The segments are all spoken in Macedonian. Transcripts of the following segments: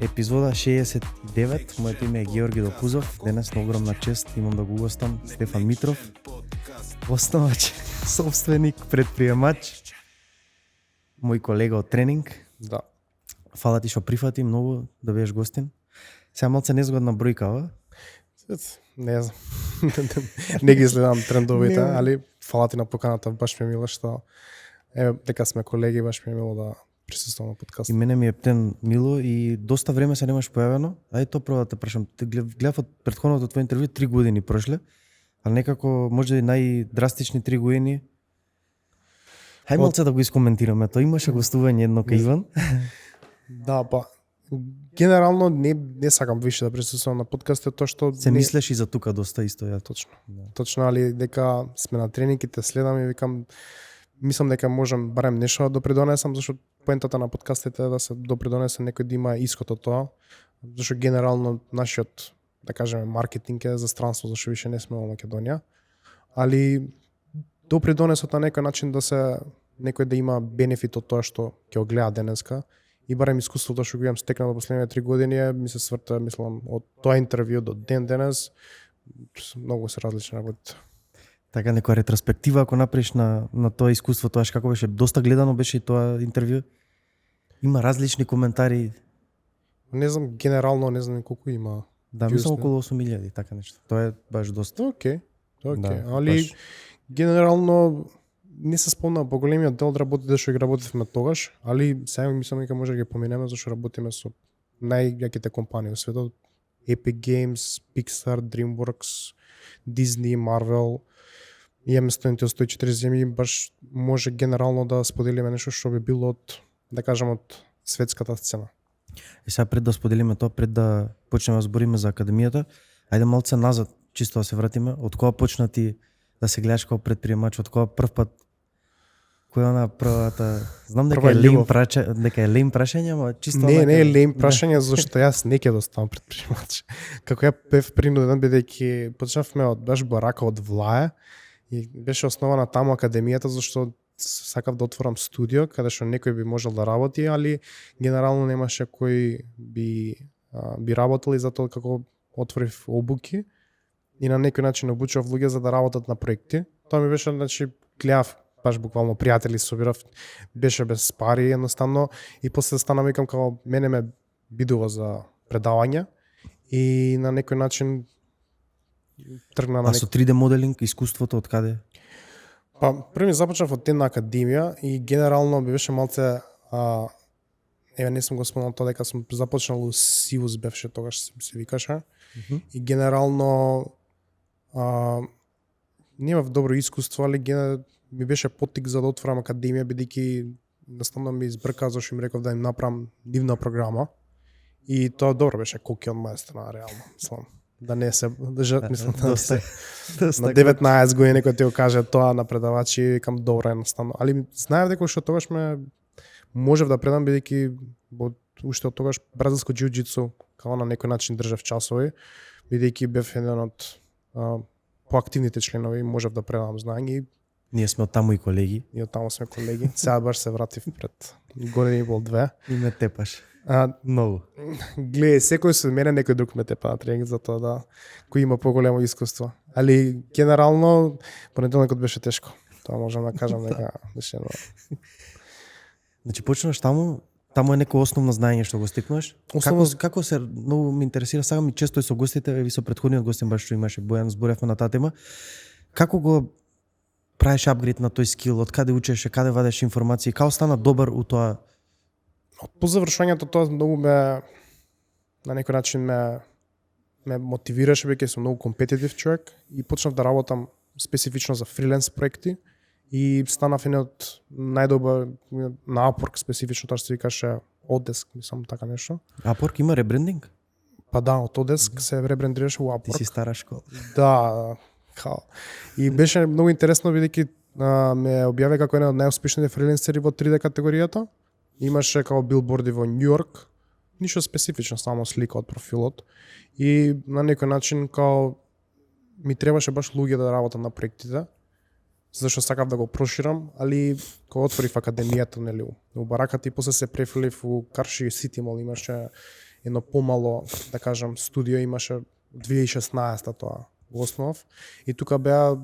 Епизода 69, моето име е Георги Допузов. Денес на огромна чест имам да го гостам Стефан Митров, основач, собственик, предприемач, мој колега од тренинг. Да. Фала ти што прифати многу да бидеш гостин. Сега малце незгодна бројка, Не знам. Не ги следам трендовите, Не. али фала ти на поканата, баш ми е мило што дека сме колеги, баш ми е мило да присуствувам на подкаст. И мене ми е птен мило и доста време се немаш појавено. Ај то прво да те прашам. Те гледав од претходното твое интервју 3 години прошле, ali некако може и најдрастични 3 години. Хај малце да го искоментираме. Тоа имаше гостување едно кај Иван. Да, па генерално не сакам више да присуствувам на подкастот, тоа што Се мислеш и за тука доста исто ја. точно. Точно, али дека сме на тренингите, следам и викам мислам дека можам барем нешто да допридонесам, зашто поентата на подкастите е да се допридонесе некој да има искот од тоа, зашто генерално нашиот, да кажеме, маркетинг е за странство, зашто више не сме во Македонија, али допридонесот на некој начин да се некој да има бенефит од тоа што ќе го гледа денеска и барем искуството што го имам стекнато последните 3 години ми се сврта, мислам, од тоа интервју до денес многу се различни работи. Така некоја ретроспектива ако направиш на тоа искуство, тоа како беше доста гледано беше и тоа интервју. Има различни коментари. Не знам, генерално не знам колку има. Да, мислам околу 8.000, така нешто. Тоа е баш доста. Окей. Да, Али баш. генерално не се спомнам поголемиот дел од работите што ги работевме тогаш, али сега мислам дека може да ги поминеме зашто работиме со најјаките компании во светот. Epic Games, Pixar, DreamWorks, Disney, Marvel. Имаме студенти од 140 земји, баш може генерално да споделиме нешто што би било од, да кажам, од светската сцена. И сега пред да споделиме тоа, пред да почнеме да збориме за академијата, ајде малце назад, чисто да се вратиме. Од кога почна ти да се гледаш како предприемач, од кога прв пат која она првата, знам дека Прва е лейм љубов. лейм прашање, ама чисто Не е лейм прашање зашто јас не ќе да станам предприемач. Како ја бев принуден бидејќи почнавме од баш барака од Влае и беше основана таму академијата зашто сакав да отворам студио каде што некој би можел да работи, али генерално немаше кој би работел и затоа како отворив обуки и на некој начин обучав луѓе за да работат на проекти. Тоа ми беше, значи, гледав баш буквално пријатели собирав, беше без пари едноставно и после станам викам како мене ме бидува за предавање и на некој начин тргна на А со 3D моделинг, искуството од каде? Па први започнав од една академија и генерално би беше малце не сум го спомнал тоа дека сум започнал у Сиус бевше тогаш се викаше. И генерално немав добро искуство, али ми беше поттик за да отворам академија бидејќи наставно ми избрка зашто им реков да им направам дивна програма. И тоа добро беше коки од моја страна реално, мислам. Да не се мислам да Доста. на 19 години некој ти го каже тоа на предавачи, викам добро едноставно. Али знаев дека што тогаш можев да предам бидејќи уште од тогаш бразилско џиу-џитсу како на некој начин држав часови, бидејќи бев еден од поактивните членови, можев да предам знаење Ние сме од таму и колеги. и од таму сме колеги. Сега баш се вратив пред година и пол две. И ме тепаш. Многу. Гледај, секој со мене некој друг ме тепа на тренинг за тоа да кој има поголемо искуство. Али генерално понеделникот беше тешко. Тоа можам да кажам дека беше едно. Значи почнаш таму е некој основно знаење што го стекнуваш. Како се многу ме интересира, сакам и често и со гостите, и со претходниот гостин баш што имаше Бојан, зборевме на таа тема. Како го правиш апгрейд на тој скил, од каде учеше, каде вадеш информации, како стана добар у тоа? По завршувањето тоа многу на некој начин ме мотивираше бидејќи сум многу компетитив човек и почнав да работам специфично за фриленс проекти и станав еден од најдобар на Upwork специфично тоа што се викаше Odesk, мислам така нешто. Upwork има ребрендинг? Па да, од Odesk се ребрендираше во Ти Upwork. си стара школа. Да, као. И беше многу интересно бидејќи ме објави како еден од најуспешните фриленсери во 3D категоријата. Имаше како билборди во Њујорк, ништо специфично, само слика од профилот. И на некој начин као ми требаше баш луѓе да работат на проектите, зашто сакав да го проширам, али кога отворив академијата, нели, у бараката и после се префрлив у Карши Сити Мол, имаше едно помало, да кажам, студио имаше 2016 тоа во основ и тука беа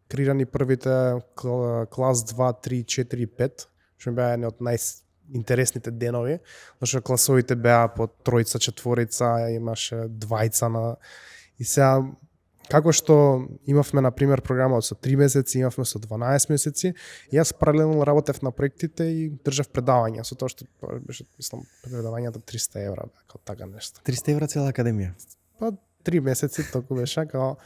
креирани првите клас 2, 3, 4, 5, што беа едни од најинтересните денови, зашто класовите беа по тројца, четворица, имаше двајца на и сега како што имавме на пример програма со 3 месеци, имавме со 12 месеци, и јас паралелно работев на проектите и држав предавања, со тоа што беше, мислам, предавањата 300 евра, како така нешто. 300 евра цела академија. Па 3 месеци току беше, како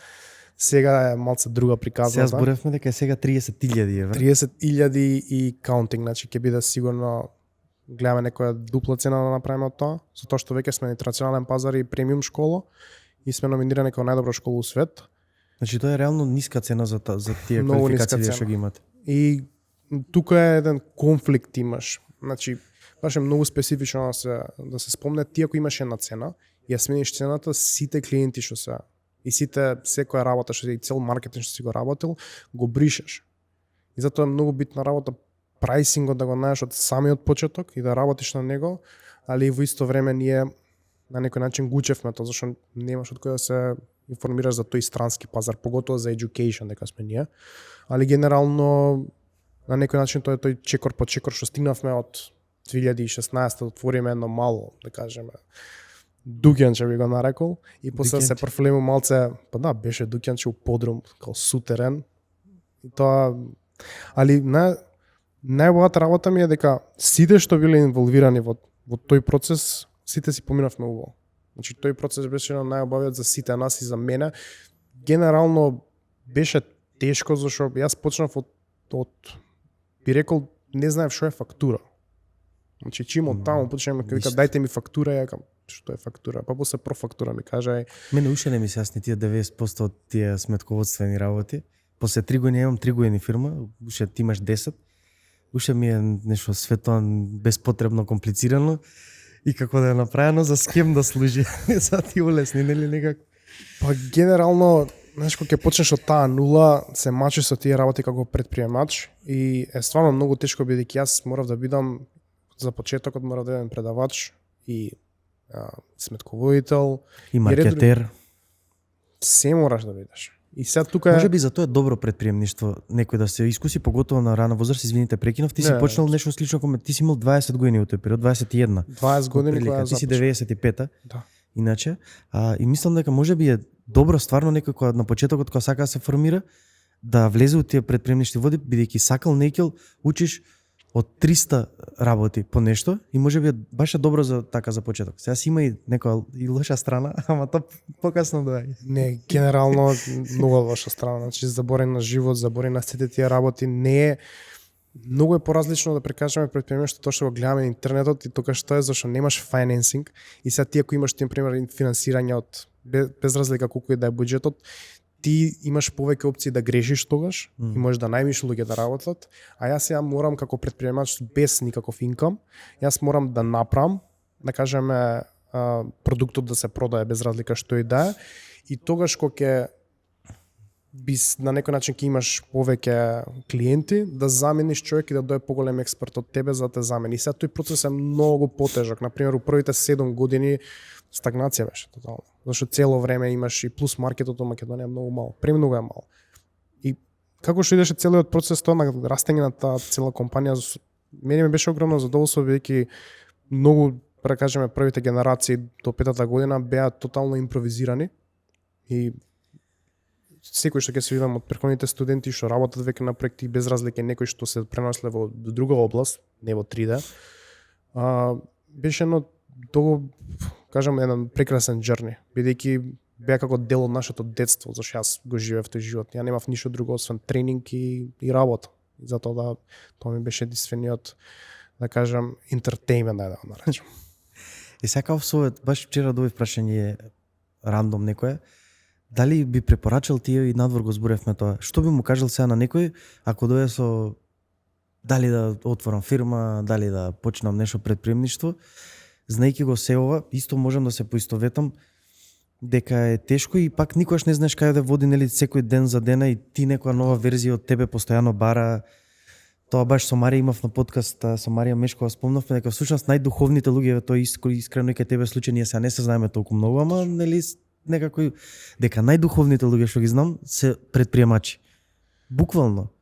сега е малце друга приказната. Сега зборевме дека е сега 30.000 евра. 30.000 и каунтинг, значи ќе биде сигурно гледаме некоја дупла цена да направиме од тоа, со тоа што веќе сме на интернационален пазар и премиум школа и сме номинирани како најдобра школа у свет. Значи тоа е реално ниска цена за тие Многу квалификации што ги имате. И тука е еден конфликт имаш. Значи баш е многу специфично да се спомне, ти ако имаш една цена и ја смениш цената, сите клиенти што се и секоја работа што и цел маркетинг што си го работил, го бришеш. И затоа е многу битна работа прайсингот да го знаеш од самиот почеток и да работиш на него, али во исто време ние на некој начин гучевме тоа, зашто немаш од кој да се информираш за тој странски пазар, поготово за education дека сме ние. Али генерално на некој начин тоа е тој чекор по чекор што стигнавме од 2016 да отвориме едно мало, да кажеме, дуќанче би го нарекол и после се профилимо малце, па да, беше дуќанче у подрум, као сутерен. И тоа, али најбогата работа ми е дека сите што биле инволвирани во тој процес, сите си поминавме убаво. Значи тој процес беше најубавиот за сите нас и за мене. Генерално беше тешко зашто јас почнав од би рекол не знаев што е фактура. Значи чим од таму почнеме вика дајте ми фактура, ја кажам што е фактура, па после профактура ми кажа мене уште не ми се јасни тие 90% од тие сметководствени работи. После 3 години имам 3 години фирма, уште ти имаш 10. Уште ми е нешто светот безпотребно комплицирано и како да е направено за скем да служи. За ти улесни, нели некако? Па генерално, знаеш кога ќе почнеш од таа нула, се мачиш со тие работи како предприемач и е стварно многу тешко бидејќи јас морав да бидам за почетокот морав да бидам предавач и сметководител и маркетер. Се мораш да бидеш. И сега тука може би за тоа е добро предприемништво, некој да се искуси поготово на рана возраст, извините прекинав, ти си почнал нешто слично како ти си имал 20 години во тој период, 21. 20 години кога ти си 95-та. Да. Иначе, и мислам дека може би е добро стварно некој кога на почетокот кога сака да се формира да влезе во тие предприемнички води, бидејќи сакал некел учиш од 300 работи по нешто и може би баш е добро за така за почеток. Сега си има и некоја и лоша страна, ама тоа покасно доаѓа. Не, генерално многу лоша страна, значи заборен на живот, заборен на сите тие работи, не е многу е поразлично да прекажеме предприемништво тоа што го гледаме на интернетот и тоа што е зашто немаш финансинг и сега ти ако имаш тим пример финансирање од без разлика колку и да е буџетот, ти имаш повеќе опции да грешиш тогаш и можеш да најмиш луѓе да работат, а јас сега морам како предприемач без никаков инкам, јас морам да направам, да кажеме, продуктот да се продае без разлика што и да е, и тогаш кога ќе на некој начин ќе имаш повеќе клиенти, да замениш човек и да дое поголем експерт од тебе за да те замени. Сега тој процес е многу потежок. Например, у првите 7 години стагнација беше тотално. Зашто цело време имаш и плюс маркетот во Македонија е многу мал, премногу е мал. И како што идеше целиот процес тоа на растење на таа цела компанија, мене ми беше огромно задоволство бидејќи многу, да кажеме, првите генерации до 5-та година беа тотално импровизирани и секој што ќе се видам од претходните студенти што работат веќе на проекти без разлика некој што се преносле во друга област, не во 3D, беше едно толку, кажам, еден прекрасен джерни, бидејќи беа како дел од нашето детство, зашто јас го живеев тој живот. Ја немав ништо друго освен тренинг и работа. И затоа тоа ми беше единствениот, да кажам, entertainment, да го наречам. И сакав совет, баш вчера добив прашање рандом некое, дали би препорачал тие и надвор го зборевме тоа, што би му кажал сега на некој ако дое со дали да отворам фирма, дали да почнам нешто предприемништво, знаејќи го се ова, исто можам да се поистоветам дека е тешко и пак никогаш не знаеш каде да води, нели, секој ден за дена и ти некоја нова верзија од тебе постојано бара Тоа баш со Марија имав на подкаст, со Марија Мешкова спомнавме дека всушност најдуховните луѓе, тоа искрено и кај тебе случај, ние сега не се знаеме толку многу, ама нели некако дека најдуховните луѓе што ги знам се предприемачи. Буквално.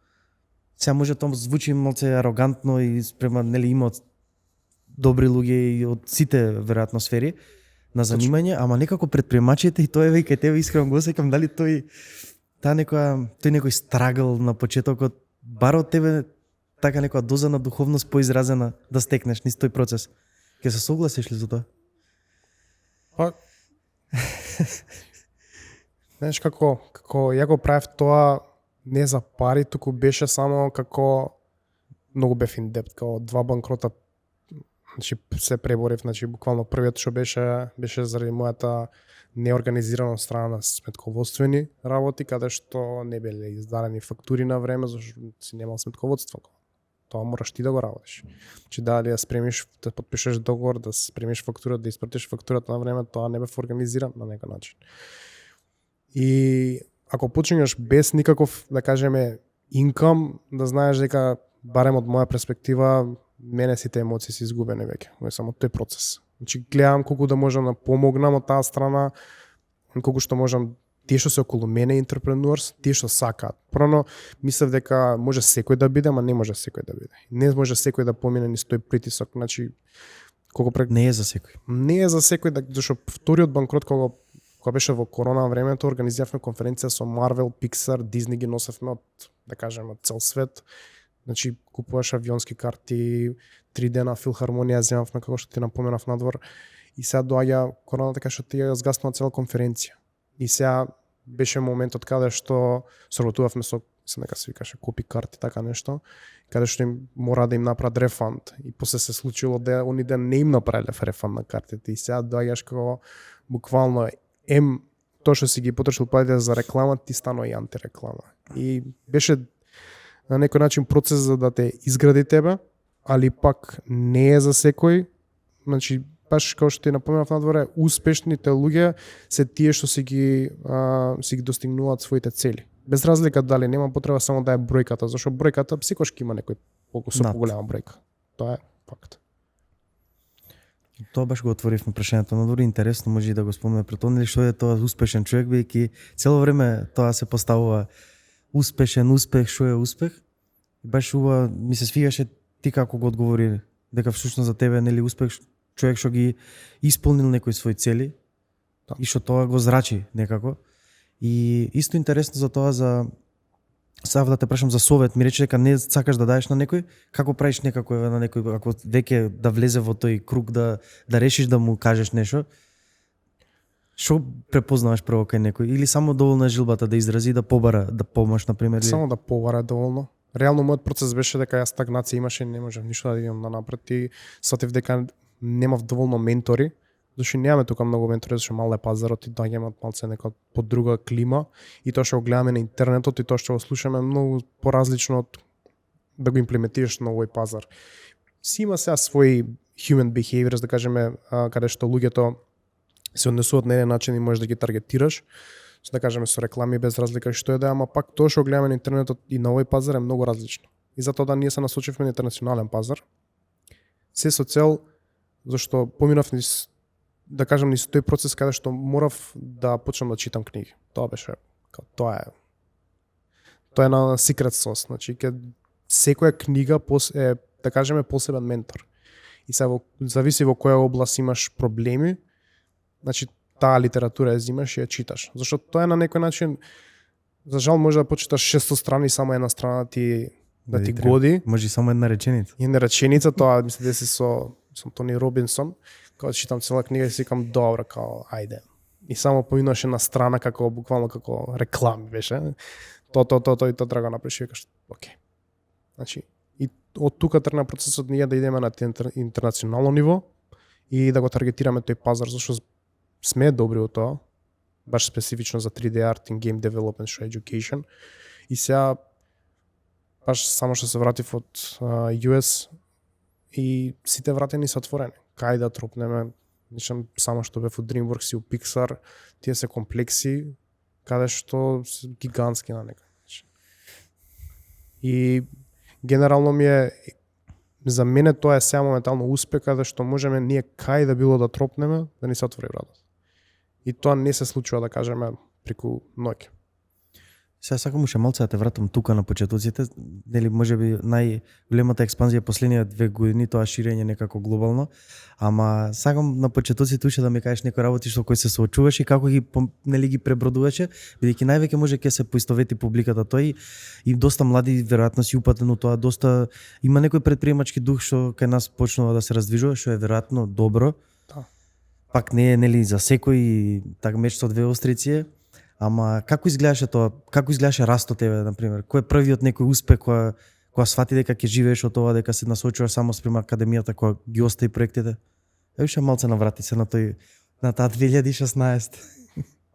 Сега може тоа звучи малце арогантно и спрема нели има добри луѓе и од сите веројатно сфери на занимање, ама некако предприемачите и тоа е кај тебе искрено го сеќам дали тој некој страгл на почетокот бар од тебе така некоја доза на духовност поизразена да стекнеш низ тој процес. Ке се согласиш ли за тоа? Па знаеш како ја го правев тоа не за пари, туку беше само како многу бев ин депт, како 2 банкрота, значи се преборев, значи буквално првиот што беше заради мојата неорганизирана страна на сметководствени работи, каде што не биле издадени фактури на време, зашто си немал сметководство. Тоа мораш ти да го работиш. Значи дали да спремиш, да подпишеш договор, да спремиш фактура, да испратиш фактурата на време, тоа не бев организиран на некој начин. И ако почињаш без никаков, да кажеме, инкам, да знаеш дека барем од моја перспектива, мене сите емоции се изгубени веќе. Во само тој процес. Значи гледам колку да можам да помогнам од таа страна, колку што можам тие што се околу мене интерпренуърс, тие што сакаат. Првно мислев дека може секој да биде, ама не може секој да биде. Не може секој да помине низ тој притисок, значи не е за секој. Не е за секој, зашто вториот банкрот кога беше во корона времето, организиравме конференција со Marvel, Pixar, Disney ги носевме од, да кажеме, цел свет. Значи купуваш авионски карти, 3 дена филхармонија земавме, како што ти напоменав надвор. И сега доаѓа корона така што ти ја згаснува цела конференција. И сега беше моментот каде што соработувавме со нека се викаше копи карти, така нешто, каде што им мора да им направат рефанд. И после се случило да они да не им направиле рефанд на картите. И сега доаѓаш како буквално тоа што си ги потрошил парите за реклама, ти станува и антиреклама. И беше на некој начин процес за да те изгради тебе, али пак не е за секој. Значи баш како што ти напоменав надворе, успешните луѓе се тие што си ги достигнуваат своите цели. Без разлика дали нема потреба само да е бројката, зашто бројката секогаш ќе има некој со поголема бројка. Тоа е факт. Тоа баш го отворивме прашањето, но дури интересно може и да го спомнеме пред тоа, што е тоа успешен човек, бидејќи цело време тоа се поставува успешен успех, што е успех. И баш ова ми се свигаше ти како го одговори дека всушност за тебе нели успех човек што ги исполнил некои своји цели, да, и што тоа го зрачи некако. И исто интересно за тоа сега да те прашам за совет, ми рече дека не сакаш да даеш на некој, како правиш некако на некој ако веќе да влезе во тој круг да решиш да му кажеш нешто. Што препознаваш прво кај некој или само доволно е жилбата да изрази да побара, да помаш на пример? Само да побара доволно. Реално мојот процес беше дека јас стагнација имаше, не можев ништо да идам напред и сатив дека немав доволно ментори, зашто немаме тука многу ментори, зашто мал е пазарот и доаѓаме од малце нека под друга клима и тоа што го гледаме на интернетот и тоа што го слушаме многу поразлично од да го имплементираш на овој пазар. Си има сега своји human behaviors, да кажеме, каде што луѓето се однесуваат на еден начин и можеш да ги таргетираш, да кажеме со реклами без разлика што е да, ама пак тоа што гледаме на интернетот и на овој пазар е многу различно. И затоа да ние се насочивме на интернационален пазар. Се со цел зашто поминав низ, да кажам, низ тој процес каде што морав да почнам да читам книги. Тоа беше, тоа е на secret sauce, значи ке секоја книга е, да кажеме, посебен ментор. И сега зависи во која област имаш проблеми, значи таа литература ја взимаш и ја читаш. Зашто тоа е на некој начин, за жал може да почиташ 600 страни и само една страна ти годи. Може и само една реченица. Една реченица, тоа мислите си со Тони Робинсон, кога читам цела книга и си викам добро, као ајде. И само поминуваше на страна како буквално како реклами беше. Тоа и тоа драго направиш и викаш окей. Значи и од тука тргна процесот ние да идеме на интернационално ниво и да го таргетираме тој пазар, зашто сме добри во тоа, баш специфично за 3D art and game development, што education. И сега баш само што се вратив од US и сите вратени се отворени. Кај да тропнеме, нишам само што бев од DreamWorks и у Pixar, тие се комплекси каде што се гигантски на некој начин. И генерално ми е, за мене тоа е сега моментално успех, каде што можеме ние кај да било да тропнеме, да ни се отвори вратата. И тоа не се случува, да кажеме, преку ноќ. Сега сакам уште малце да те вратам тука на почетоците, нели можеби најголемата експанзија последниве 2 години, тоа ширење некако глобално, ама сакам на почетоците уште да ми кажеш некои работи што кои се соочуваш и како ги нели ги пребродуваше, бидејќи највеќе може ќе се поистовети публиката тој и доста млади веројатно си упатен у тоа, доста има некој претприемачки дух што кај нас почнува да се раздвижува, што е веројатно добро. Да. Пак не е нели за секој так меч со 2 острици. Ама како изгледаше тоа? Како изгледаше растот тебе, на пример? Кој е првиот некој успех кога свати дека ќе живееш од тоа, дека се насочуваш само спрема академијата, кога ги остави проектите? Уште малце наврати се на таа 2016.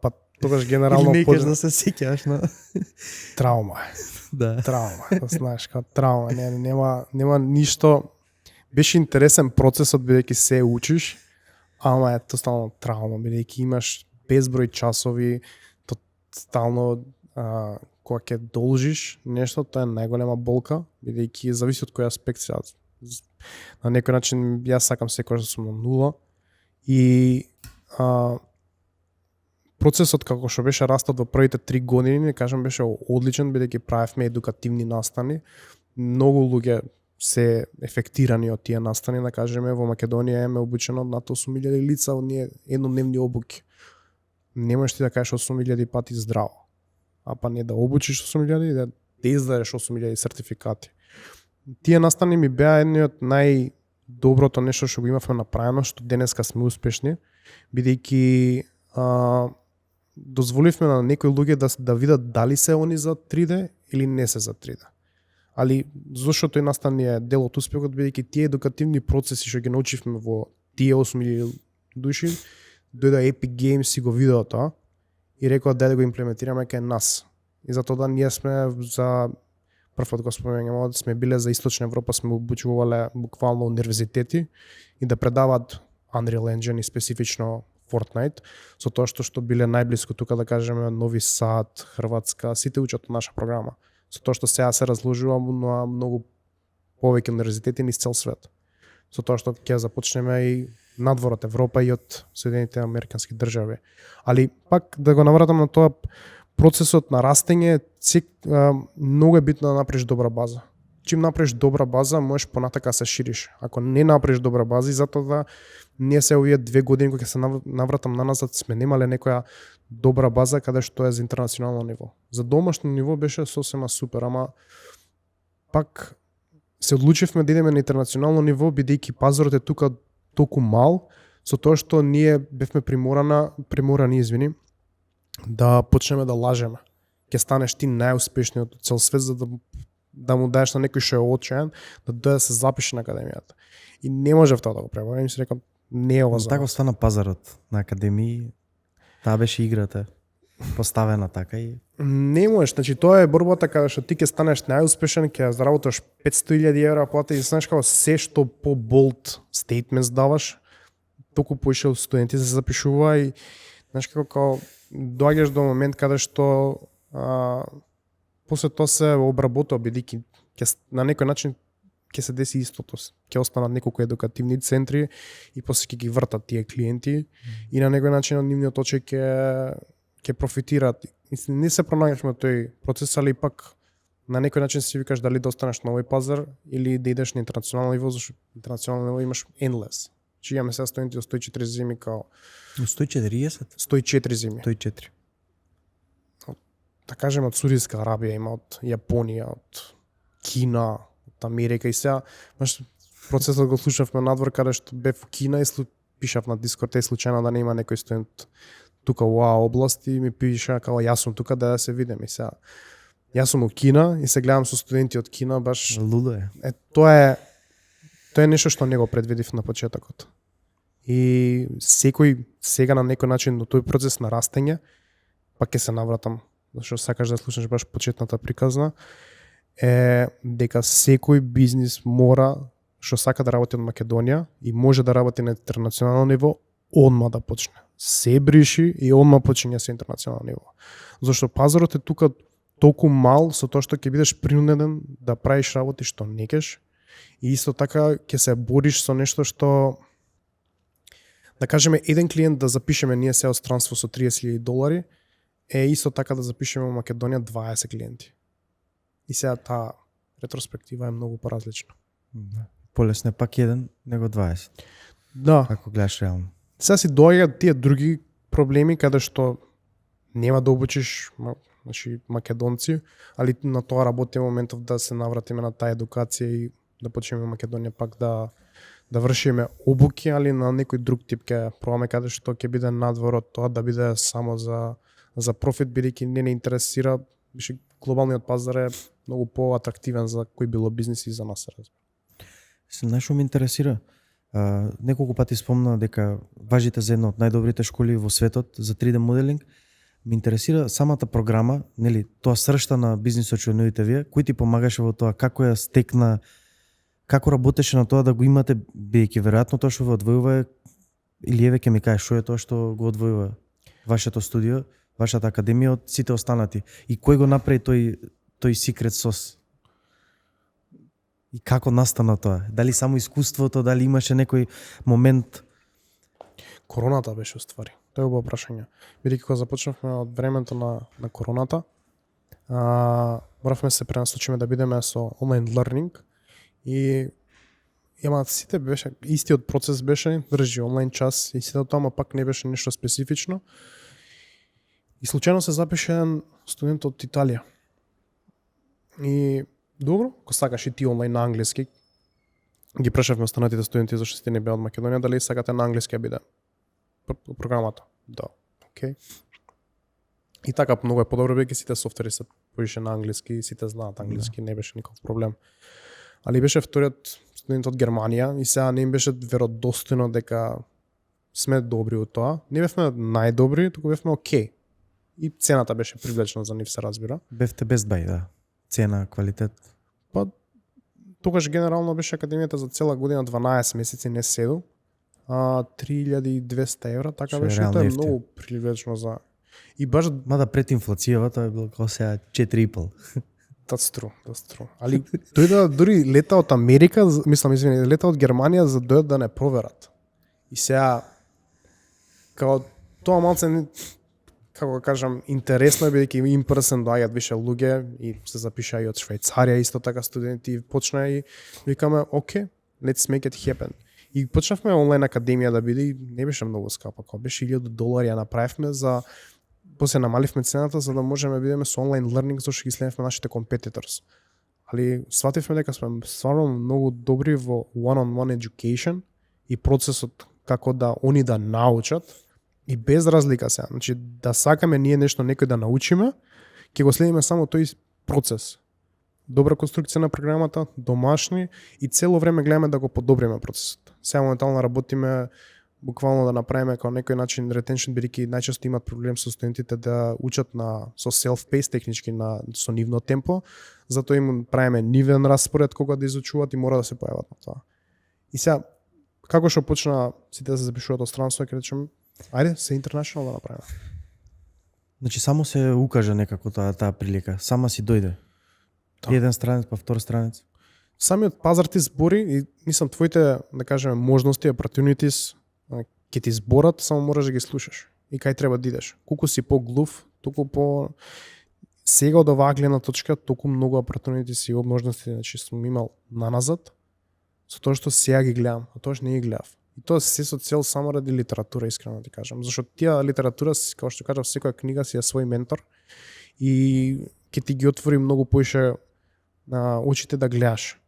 Па тогаш генерално Или да се сеќаш на травма. Да. Травма, да знаеш, како травма, нема ништо. Беше интересен процесот бидејќи се учиш, ама е тотално травма, бидејќи имаш безброј часови, стално кога ќе должиш нешто, тоа е најголема болка, бидејќи зависи од кој аспект се. На некој начин јас сакам секогаш да сум на нула и процесот како што беше растот во првите 3 години, не кажам беше одличен бидејќи правевме едукативни настани. Многу луѓе се ефектирани од тие настани, да кажеме во Македонија е обучено над 8.000 лица од ние еднодневни обуки. Не можеш ти да кажеш 8.000 пати здраво, а па не да обучиш 8.000 и да издаеш 8.000 сертификати. Тие настани ми беа едни од најдоброто нешто што го имавме направено, што денеска сме успешни, бидејќи дозволивме на некои луѓе да видат дали се они за 3D или не се за 3D. Али зошто тој настан е дел од успехот, бидејќи тие едукативни процеси што ги научивме во тие 8.000 души, дојде Epic Games и го видео тоа и рекоа да го имплементираме кај нас. И затоа да ние сме за прв пат го споменуваме, сме биле за Источна Европа, сме обучувале буквално универзитети и да предаваат Unreal Engine и специфично Fortnite, со тоа што биле најблиску тука, да кажеме Нови Сад, Хрватска, сите учат од наша програма. Со тоа што сега се разложува на многу повеќе универзитети низ цел свет. Со тоа што ќе започнеме и надвор од Европа и од Соединетите Американски држави. Али пак да го навратам на тоа, процесот на растење многу е битно да направиш добра база. Чим направиш добра база, можеш понатака се шириш. Ако не направиш добра база, и затоа да ние се овие 2 години кога ќе се навратам наназад сме немале некоја добра база каде што е за интернационално ниво. За домашно ниво беше сосема супер, ама пак се одлучивме да идеме на интернационално ниво бидејќи пазарот е тука толку мал, со тоа што ние бевме приморани, да почнеме да лажеме. Ќе станеш ти најуспешниот од цел свет за да му даеш на некој што е очаен, да се запише на академијата. И не можев тоа да го преборам, и се рекам не е ова за. Така стана пазарот на академии. Таа беше играта поставена така и не можеш, значи тоа е борбата каде што ти ќе станеш најуспешен, ќе заработиш 500.000 евра плата и знаеш како се што по болт statements даваш, толку поише студенти се запишува и знаеш како доаѓаш до момент каде што после тоа се обработува бидејќи на некој начин ќе се деси истото. Ќе останат неколку едукативни центри и после ќе ги вртат тие клиенти и на некој начин од нивниот очи ќе профитираат. Не се пронаѓаш тој процес, али пак на некој начин си викаш дали да останеш на овој пазар или да идеш на интернационално ниво, зашто интернационално ниво имаш endless. Чи имаме сега студенти од 104 зими као 140? 104 зими. 104. Да кажем од Саудитска Арабија, има од Јапонија, од Кина, од Америка и сега процесот го слушавме надвор каде што бев во Кина и пишав на Дискорд и случајно да не има некој студент тука во оваа област и ми пиша како јас сум тука да се видиме и сега. Јас сум во Кина и се гледам со студенти од Кина, баш лудо е. Тоа е нешто што не го предвидив на почетокот. И секој сега на некој начин до тој процес на растење, пак ќе се навратам, зашто сакаш да слушнеш баш почетната приказна, е дека секој бизнис мора, што сака да работи од Македонија и може да работи на интернационално ниво, одма да почне. Се бриши и одма почиња со интернационално ниво. Зашто пазарот е тука толку мал со тоа што ќе бидеш принуден да правиш работи што не кеш и исто така ќе се бориш со нешто што да кажеме еден клиент да запишеме ние се од странство со $30,000 е исто така да запишеме во Македонија 20 клиенти. И сега таа ретроспектива е многу поразлична. Полесно е пак еден него 20. Да. Ако гледаш реално. Сега си доаѓаат тие други проблеми каде што нема да обучиш значи македонци, али на тоа работи моментов да се навратиме на таа едукација и да почнеме Македонија пак да вршиме обуки, али на некој друг тип ќе пробаме каде што ќе биде надвор од тоа да биде само за профит, бидејќи не интересира, више глобалниот пазар е многу поатрактивен за кој било бизнис и за нас, разбира. Знаеш што ме интересира? Неколку пати спомна дека важите за една од најдобрите школи во светот за 3D моделинг. Ме интересира самата програма, нели, тоа сршта на бизнисот што нудите вие, кој ти помагаше во тоа, како ја стекна, како работеше на тоа да го имате, бидејќи веројатно тоа што ве одвојува или еве ќе ми кажеш што е тоа што го одвојува вашето студио, вашата академија од сите останати и кој го направи тој секрет сос? И како настана тоа? Дали само искуството, дали имаше некој момент? Короната беше уствари. Тоа е убаво прашање. Бидејќи кога започнавме од времето на короната, моравме се пренасочиме да бидеме со онлайн learning и сите беше истиот процес беше држи онлайн час и сите тоа пак не беше нешто специфично. И случајно се запише еден студент од Италија. И добро, ако сакаш и ти онлайн на англиски, ги прашавме останатите студенти зашто сите не беа од Македонија, дали сакате на англиски да биде програмата. Да, окей. И така многу е подобро бидејќи сите софтвери се поише на англиски, сите знаат англиски, не беше никаков проблем. Али беше вториот студент од Германија и сега не им беше веродостојно дека сме добри во тоа. Не бевме најдобри, туку бевме окей. И цената беше привлечна за нив, се разбира. Бевте Best Buy, да. Цена, квалитет. Па тогаш генерално беше академијата за цела година 12 месеци, не 7. 3200 евра, така беше, тоа е многу привлечно за... И баш... Мада пред инфлацијава, тоа е било како сега 4,5. That's true. Али тој да дури лета од Америка, лета од Германија за дојдат да не проверат. И сега, као тоа малце, како да кажам, интересно е бидејќи in person доаѓаат више луѓе и се запиша и од Швајцарија исто така студенти и почна и викаме, окей, let's make it happen. И почнавме онлайн академија да биде и не беше многу скапа, кога беше $1,000 ја направивме за после намаливме цената за да можеме да бидеме со онлайн learning зашто ги следевме нашите competitors. Али свативме дека сме стварно многу добри во one-on-one education и процесот како да они да научат и без разлика сега. Значи да сакаме ние нешто некој да научиме, ќе го следиме само тој процес. Добра конструкција на програмата, домашни и цело време гледаме да го подобриме процесот. Сега моментално работиме буквално да направиме како некој начин retention, бидејќи најчесто имаат проблем со студентите да учат со self-paced технички со нивно темпо, затоа им правиме нивен распоред кога да изучуваат и мора да се појават на тоа. И сега како што почна сите да се запишуваат од странство, ќе речеме, ајде се интернационал да направиме. Значи само се укажа некако таа прилика, сама си дојде. Да. Еден странец, па втор странец. Самиот пазар ти збори и мислам твоите, да кажеме, можности, opportunities ќе ти зборат, само мораш да ги слушаш. И кај треба да идеш. Колку си по-глув, толку по сега од оваа гледна точка, толку многу opportunities и можности, значи сум имал наназад, со тоа што сега ги гледам, а тоа што не ги гледав. И тоа се со цел само ради литература, искрено ти кажам, зашто тие литература, како што кажав, секоја книга си е свој ментор и ќе ти ги отвори многу поише очите да гледаш.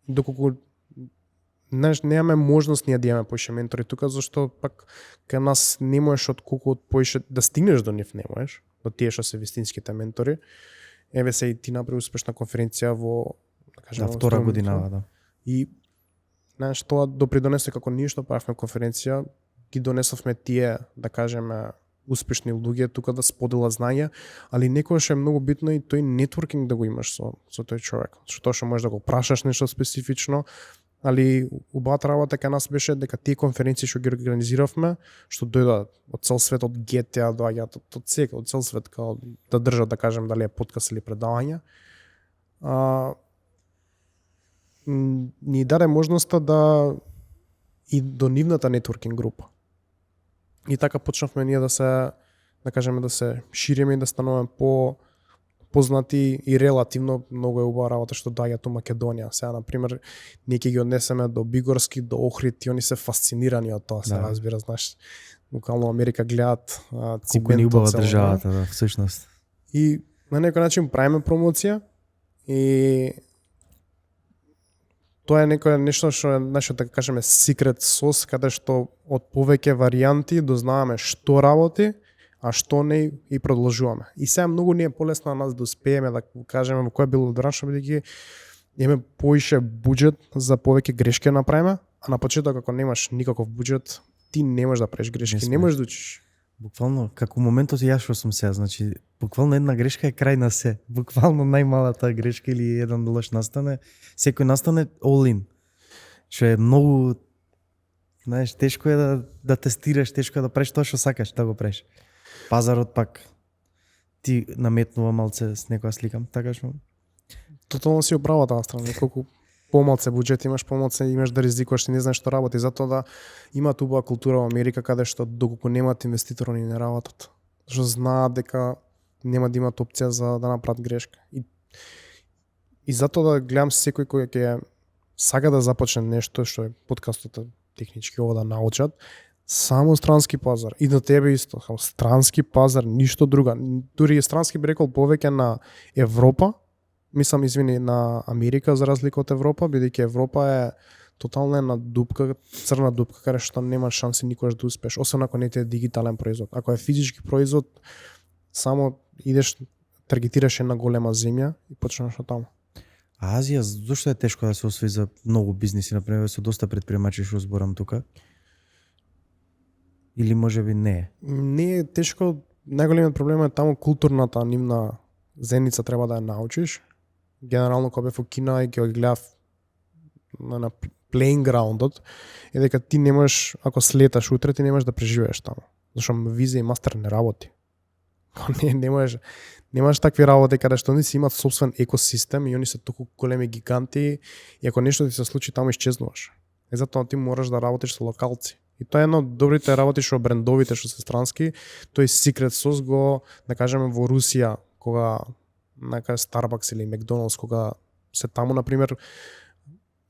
Доколку немаме можност ние да имаме поише ментори тука, зашто пак кај нас не можеш од колку поише да стигнеш до нив, не можеш, до тие што се вистинските ментори. Еве се и ти направи успешна конференција во, да кажем, втора година, да. И знаеш, тоа допридонесе како ние што правевме конференција, ги донесовме тие, да кажеме, успешни луѓе тука да споделат знаење, али некогаш е многу битно и тој нетворкинг да го имаш со тој човек. Што што можеш да го прашаш нешто специфично, али убавата работа кај нас беше дека тие конференции што ги организиравме, што дојдат од цел свет, од GTA, доаѓаат од секаде, од цел свет, као да држат, да кажем, дали е подкаст или предавање, ни даде можноста да и до нивната нетворкинг група. И така почнавме ние да се шириме и да стануваме познати и релативно многу е убава работа што доаѓаат у Македонија. Сега на пример ние ќе ги однесеме до Бигорски, до Охрид и они се фасцинирани од тоа, се разбира, знаеш. Буквално Америка гледаат циментот. Колку ни убава државата, да, всушност. И на некој начин правиме промоција и тоа е нешто што е нешто така кажеме secret sauce, каде што од повеќе варијанти дознаваме што работи, а што не и продолжуваме. И сега многу не е полесно на нас да успееме да кажеме во кој бил бранш, бидејќи имаме поише буџет за повеќе грешки направиме, а на почеток ако немаш никаков буџет, ти не можеш да правиш грешки, не можеш да учиш. Буквално, како моментот јас што сум сега, значи, буквално една грешка е крај на се. Буквално најмалата грешка или еден лош настане, секој настане all in. Што е многу, знаеш, тешко е да тестираш, тешко е да правиш тоа што сакаш да го правиш. Пазарот пак ти наметнува малце с некоја сликам, така што тотално си управа таа страна, колку помалце буџет имаш, помалце имаш да ризикуваш и не знаеш што работи, затоа да имаат убава култура во Америка каде што доколку немаат инвеститори ни не работат. Што знаат дека нема да имаат опција за да направат грешка. И затоа да гледам секој кој ќе сака да започне нешто што е подкастот технички ово да научат, само странски пазар. И до тебе исто, странски пазар, ништо друга. Дури странски би рекол повеќе на Европа, мислам, извини, на Америка за разлика од Европа, бидејќи Европа е тотална една дупка, црна дупка, каде што нема шанси никогаш да успеш, освен ако не ти е дигитален производ. Ако е физички производ, само идеш, таргетираш една голема земја и почнеш од таму. А Азија, зошто е тешко да се освои за многу бизниси, например, со доста предприемачи што зборам тука? Или можеби не е? Не е тешко, најголемиот проблем е таму културната нивна зеница треба да ја научиш. Генерално кога бев во Кина и ќе гледав на playing ground-от, е дека ти не можеш, ако слеташ утре, ти не можеш да преживееш таму. Зашто виза и мастер не работи. Не можеш такви работи каде што они си имаат собствен екосистем и они се толку големи гиганти и ако нешто ти се случи таму исчезнуваш. И затоа ти мораш да работиш со локалци. И тоа е едно од добрите работи што брендовите што се странски, тој secret sauce го, да кажеме, во Русија, кога нека Starbucks или McDonald's, кога се таму, например,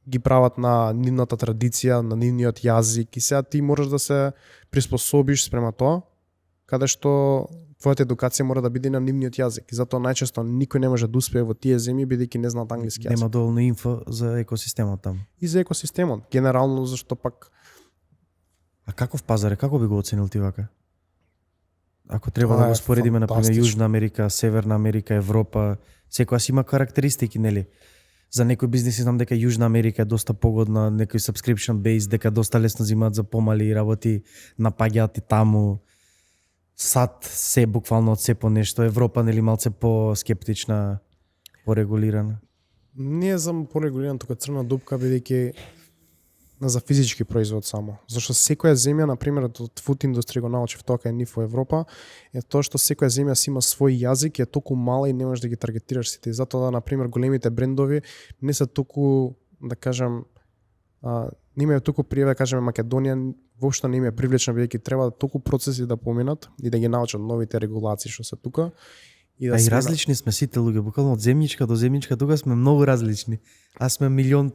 ги прават на нивната традиција, на нивниот јазик и сега ти можеш да се приспособиш спрема тоа, каде што твојата едукација мора да биде на нивниот јазик. И затоа најчесто никој не може да успее во тие земји бидејќи не знаат англиски јазик. Нема доволно инфо за екосистемот таму. И за екосистемот, генерално, зашто пак. А каков пазар е? Како би го оценил ти вака? Ако треба да го споредиме, например, Јужна Америка, Северна Америка, Европа, секоја си има карактеристики, нели? За некои бизниси знам дека Јужна Америка е доста погодна, некој subscription base, дека доста лесно зимаат за помали работи, напаѓаат и таму. САД се буквално од се по нешто, Европа нели малце по-скептична, порегулирана? Не знам порегулирана, тука црна дупка, бидејќи за физички производ само. Зашто секоја земја, например, од фуд индустрија го научив тоа кај нив во Европа, е тоа што секоја земја си има свој јазик, е толку мала и не можеш да ги таргетираш сите. И затоа, например, големите брендови не се толку, да кажам, не имаат толку пријава, да кажеме, Македонија воопшто не им е привлечна, бидејќи треба толку процеси да поминат и да ги научат новите регулации што се тука. И да и различни сме сите луѓе, буквално од земјичка до земјичка, тука сме многу различни. А сме милион,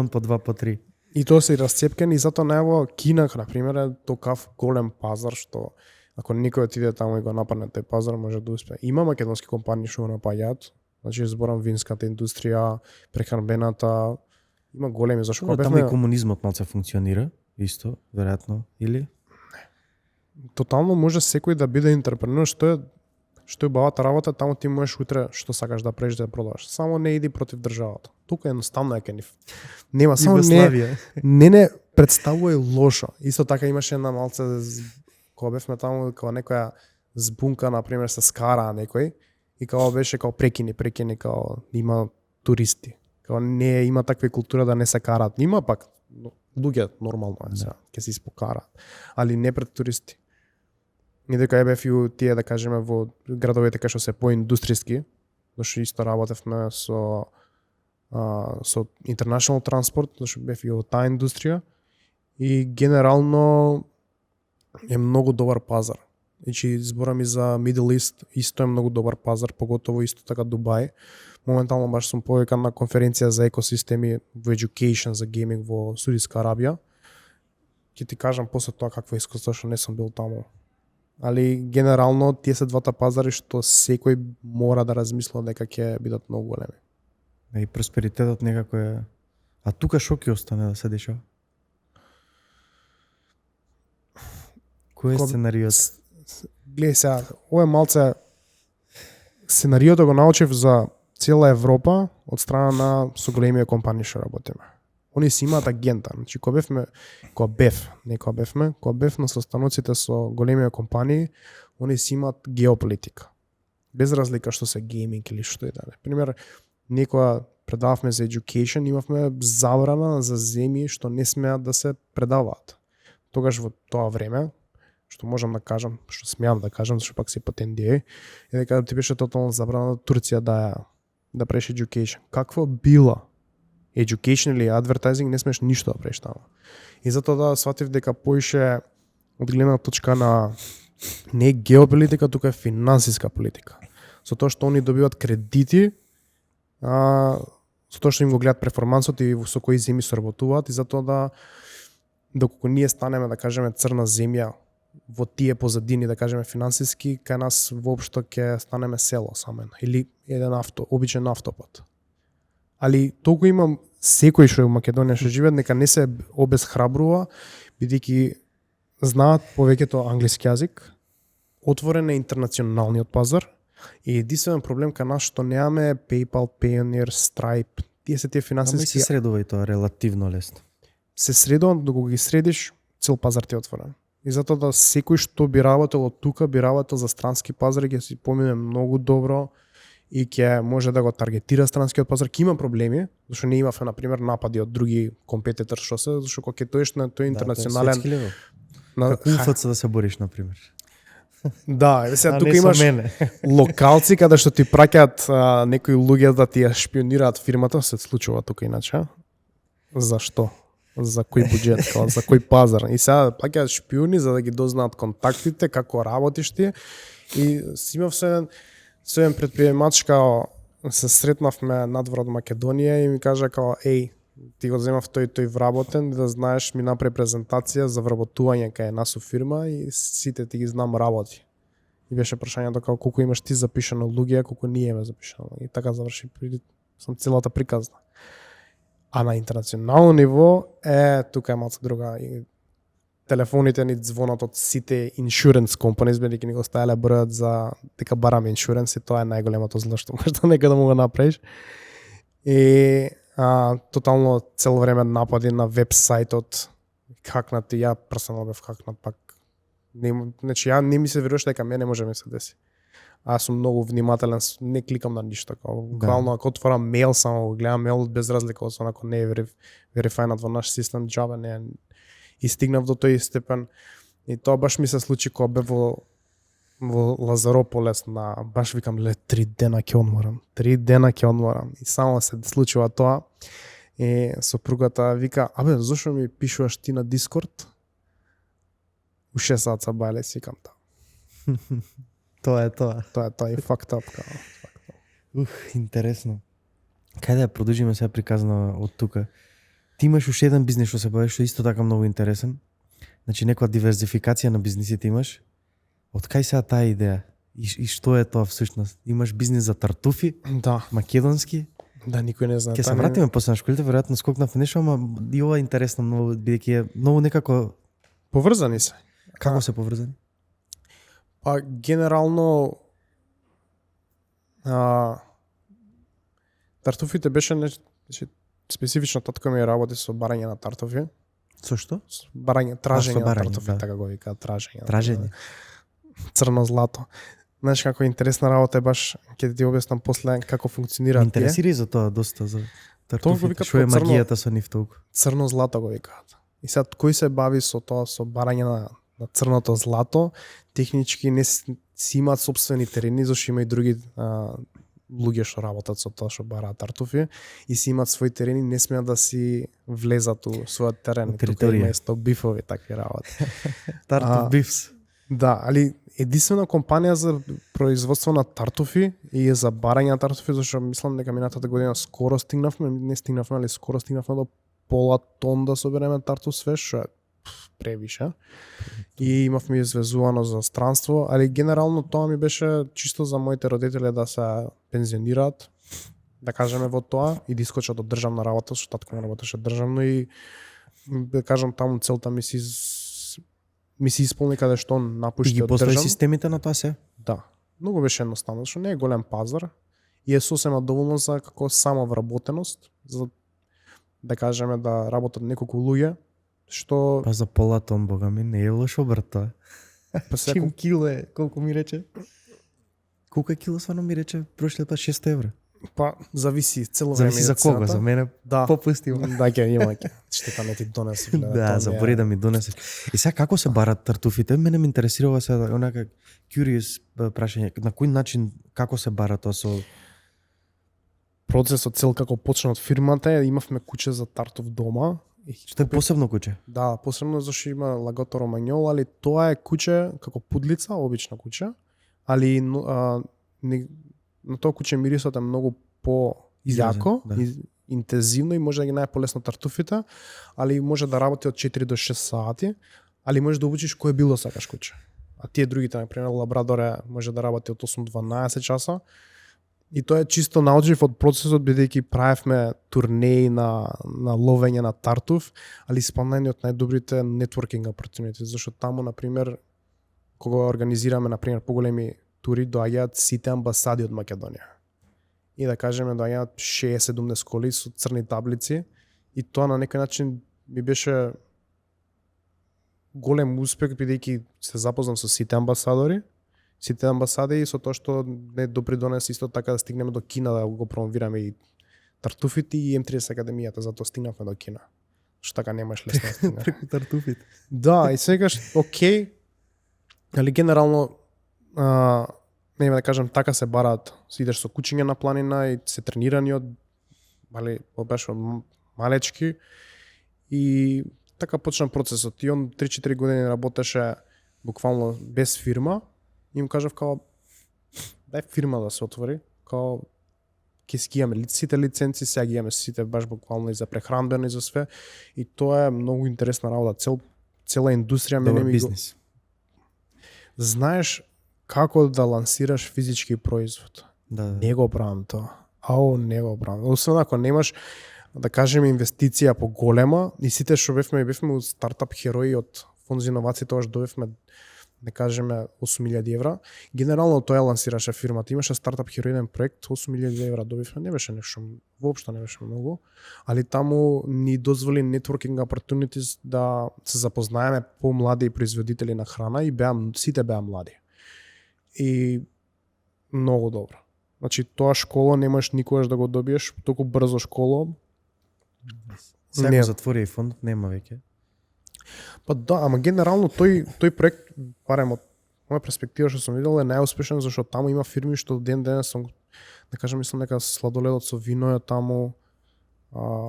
по два, по три. И тоа се расцепкени, и затоа најаво Кина, например, е токав голем пазар, што ако никој отиде таму и го нападне тој пазар, може да успее. Има македонски компании што го напаѓаат, значи зборам винската индустрија, прехранбената, има големи, зашто кога бевме... Таму и комунизмот малце функционира, исто, веројатно, или? Тотално може секој да биде интерпренер, што е убавата работа, таму ти можеш утре што сакаш да правиш да продаваш. Само не иди против државата. Тука едноставно е кај нив. Нема само не представувај лошо. Исто така имаше една малце кога бевме таму, кога некоја збунка например се скара некој и као беше као прекини као има туристи. Као не има таква култура да не се караат. Има пак луѓе нормално е сега, ќе се испокараат, али не пред туристи. И дека ебев и тие да кажеме во градовите кај што се поиндустријски, зашто исто работевме со international транспорт, зашто бев и во таа индустрија и генерално е многу добар пазар. Значи зборам и за Middle East, исто е многу добар пазар, поготово исто така Дубај. Моментално баш сум повикан на конференција за екосистеми во education за гейминг во Саудитска Арабија. Ќе ти кажам после тоа какво искуство, што не сум бил таму. Али генерално тие се двата пазари што секој мора да размисла дека ќе бидат многу големи. И просперитетот некако е. А тука што ќе остане да се дешава? Кој е сценариот? Гледај сега, ова е малце сценариото го научив за цела Европа од страна на со големите компании што работиме. Они си имаат агента, значи кога бев на состаноците со големите компании, они си имаат геополитика. Без разлика што се гейминг или што и да. Пример, некоја предававме за education, имавме забрана за земји што не смеат да се предаваат. Тогаш во тоа време, што можам да кажам, што смеам да кажам, зашто пак си под NDA, е дека ти беше тотално забрана Турција да правиш education. Какво била? Education или advertising не смеш ништо да правиш таму. И затоа да сватив дека поише од гледна точка на не геополитика, тука е финансиска политика. Со тоа што они добиваат кредити, со тоа што им го гледат перформансот и со кои земји соработуваат и затоа да доколку ние станеме да кажеме црна земја во тие позадини, да кажеме финансиски, кај нас воопшто ќе станеме село само или еден обичен автопат. Али толку имам секој што во Македонија што живеат, нека не се обезхрабрува, бидејќи знаат повеќето англиски јазик, отворен е интернационалниот пазар и единствен проблем кај нас што немаме PayPal, Payoneer, Stripe, тие се тие финансиски. Ама се средува и тоа релативно лесно. Се средува, докога ги средиш, цел пазар ти е отворен. И затоа да секој што би работел од тука, би работел за странски пазар, ќе си помине многу добро и ќе може да го таргетира странскиот пазар. Ќе има проблеми, зашто не имавме на пример напади од други компетитори што се, зашто кога ќе доеш на тој интернационален како УФЦ да се бориш на пример. Да, сега тука имаш локалци каде што ти праќаат некои луѓе да ти ја шпионираат фирмата, се случува тука иначе. Зашто? За кој буџет, за кој пазар. И сега плаќаат шпиони за да ги дознаат контактите, како работиш ти. И си имав со еден предприемач као се сретнавме надвор од Македонија и ми кажа као ти го земав тој вработен да знаеш ми направи презентација за вработување кај нас фирма и сите ти ги знам работи. И беше прашањето како колку имаш ти запишано луѓе, колку ние имаме запишано. И така заврши сам целата приказна. А на интернационално ниво тука е малку друга. И телефоните ни звонат од сите insurance companies, бидејќи ни го ставиле бројот за дека бараме insurance и тоа е најголемото зло што можеш да некаде му го направиш. И тотално цело време напади на веб-сајтот, хакнати, ја персонално бев хакнат пак. Значи ја не ми се веруваше дека мене може ми се деси. Аз сум многу внимателен, не кликам на ништо. Буквално ако отворам мејл, само го гледам мејл без разлика од ако не е верифајнат во наш систем, џабе не е. И стигнав до тој степен. И тоа баш ми се случи кога бев во Лазарополес баш викам 3 дена ќе одморам. 3 дена ќе одморам. И само се случува тоа. И сопругата вика, зошто ми пишуваш ти на Дискорд? У 6 саат са бајле, си викам тоа. Тоа е тоа. Тоа е тоа и fucked up. Интересно. Кај да ја продолжиме сега приказна од тука? Ти имаш уште еден бизнес што се бавиш, што исто така многу интересен. Значи некоја диверзификација на бизнисите имаш. Од кај сега таа идеја? И што е тоа всушност? Имаш бизнес за тартуфи? Да. Македонски? Да, никој не знае. Ќе се вратиме после на школите, веројатно скокнав нешто, ама и ова е интересно многу, бидејќи е многу некако поврзани се. Како се поврзани? Генерално тартуфите беше специфично татко ми работи со барање на тартуфи. Со што? Тражење на тартуфи, така го викаат, тражење. Црно злато. Знаеш како интересна работа е баш, ќе ти објаснам после како функционира. Интересира и за тоа доста. Тоа го викаат Што е црно- магијата со нив толку? Црно злато го викаат. И сега кој се бави со тоа, со барање на црното злато, технички не си имаат собствени терени, зашто има и други луѓе што работат со тоа што бараат тартуфи и си имаат своји терени, не смеат да си влезат у својот терен. Тука Територија. има исто бифови такви работи. Тартуф бифс. Да, али единствена компанија за производство на тартуфи и за барање на тартуфи, зашто мислам дека минатата година скоро стигнавме, не стигнавме, али скоро стигнавме до пола тон да собереме тартуф свеж, што е превише. И имавме извезувано за странство, али генерално тоа ми беше чисто за моите родители да се пензионираат, да кажеме во тоа и да искочат од државна работа, што татко ми работеше државно и да кажам таму целта ми се исполни каде што он И напушти ги од постави државно. системите на тоа се? Да. Многу беше едноставно, што не е голем пазар и е сосема доволно за како само вработеност, за да кажеме да работат неколку луѓе, што Па за пола тон, бога ми, не е лошо брат тоа. па секој кило е? Колку ми рече? Колку е кило свано ми рече прошлиот пат 600 евра. па зависи цело време Зависи за кого, цената. за мене Да. попустимо. Да, ќе има ќе. Штета не ти донесе. гледа, тоа Да, ми е- забори да ми донесеш. И сега како се барат тартуфите? Мене ме интересирува сега онака curious прашање, на кој начин како се бара тоа со Процесот цел како почна од фирмата е, имавме куќе за тартуф дома. И што е посебно куќе? да, посебно зашто има лагото ромањол, али тоа е куќе како пудлица, обична куќе, али на тоа куќе мирисот е многу по јако, Изразен, да. интензивно и може да ги најде полесно тартуфите, али може да работи од 4 до 6 сати, али можеш да обучиш кое било сакаш куќе. А тие другите, например, лабрадоре може да работи од 8-12 часа. И тоа е чисто научив од процесот, бидејќи правевме турнеи на ловење на тартуф, али исполнени од најдобрите networking opportunities, зашто таму, например, кога организираме, например, поголеми тури, доаѓаат сите амбасади од Македонија. И да кажеме, доаѓаат 60-70 коли со црни таблици, и тоа на некој начин ми беше голем успех, бидејќи се запознам со сите амбасадори, сите амбасади и со тоа што не допридонесе исто така да стигнеме до Кина да го промовираме и тартуфите и М30 академијата, затоа стигнавме до Кина. Што така немаш лесно да стигнеш. Преку тартуфите. Да, и секогаш окей, али генерално не да кажам така се бараат, се идеш со кучиња на планина и се тренирани од беше од малечки и така почна процесот. И он 3-4 години работеше буквално без фирма. И им кажав као дај фирма да се отвори, као ќе си ги имаме сите лиценци, сега ги имаме сите баш буквално и за прехранбено и за све. И тоа е многу интересна работа. Цела индустрија мене Добар ми го... бизнис. Знаеш како да лансираш физички производ. Да. Не го правам тоа. Не го правам. Освен ако немаш, да кажеме, инвестиција поголема, и сите што бевме у стартап херои од фонд за иновации, тоа што добивме, да кажеме, 8.000 евра. Генерално тоа лансираше фирмата. Имаше стартап хероиден проект, 8.000 евра добивме, не беше нешто, воопшто не беше многу, али таму ни дозволи networking opportunities да се запознаеме помлади производители на храна и сите беа млади. И многу добро. Значи тоа школа немаш никогаш да го добиеш толку брзо школа. Сега Не. го затвори и фондот, нема веќе. Па да, ама генерално тој проект, барем од моја перспектива што сум видел, е најуспешен зашто таму има фирми што ден сум, да кажам, мислам дека сладоледот со вино е таму.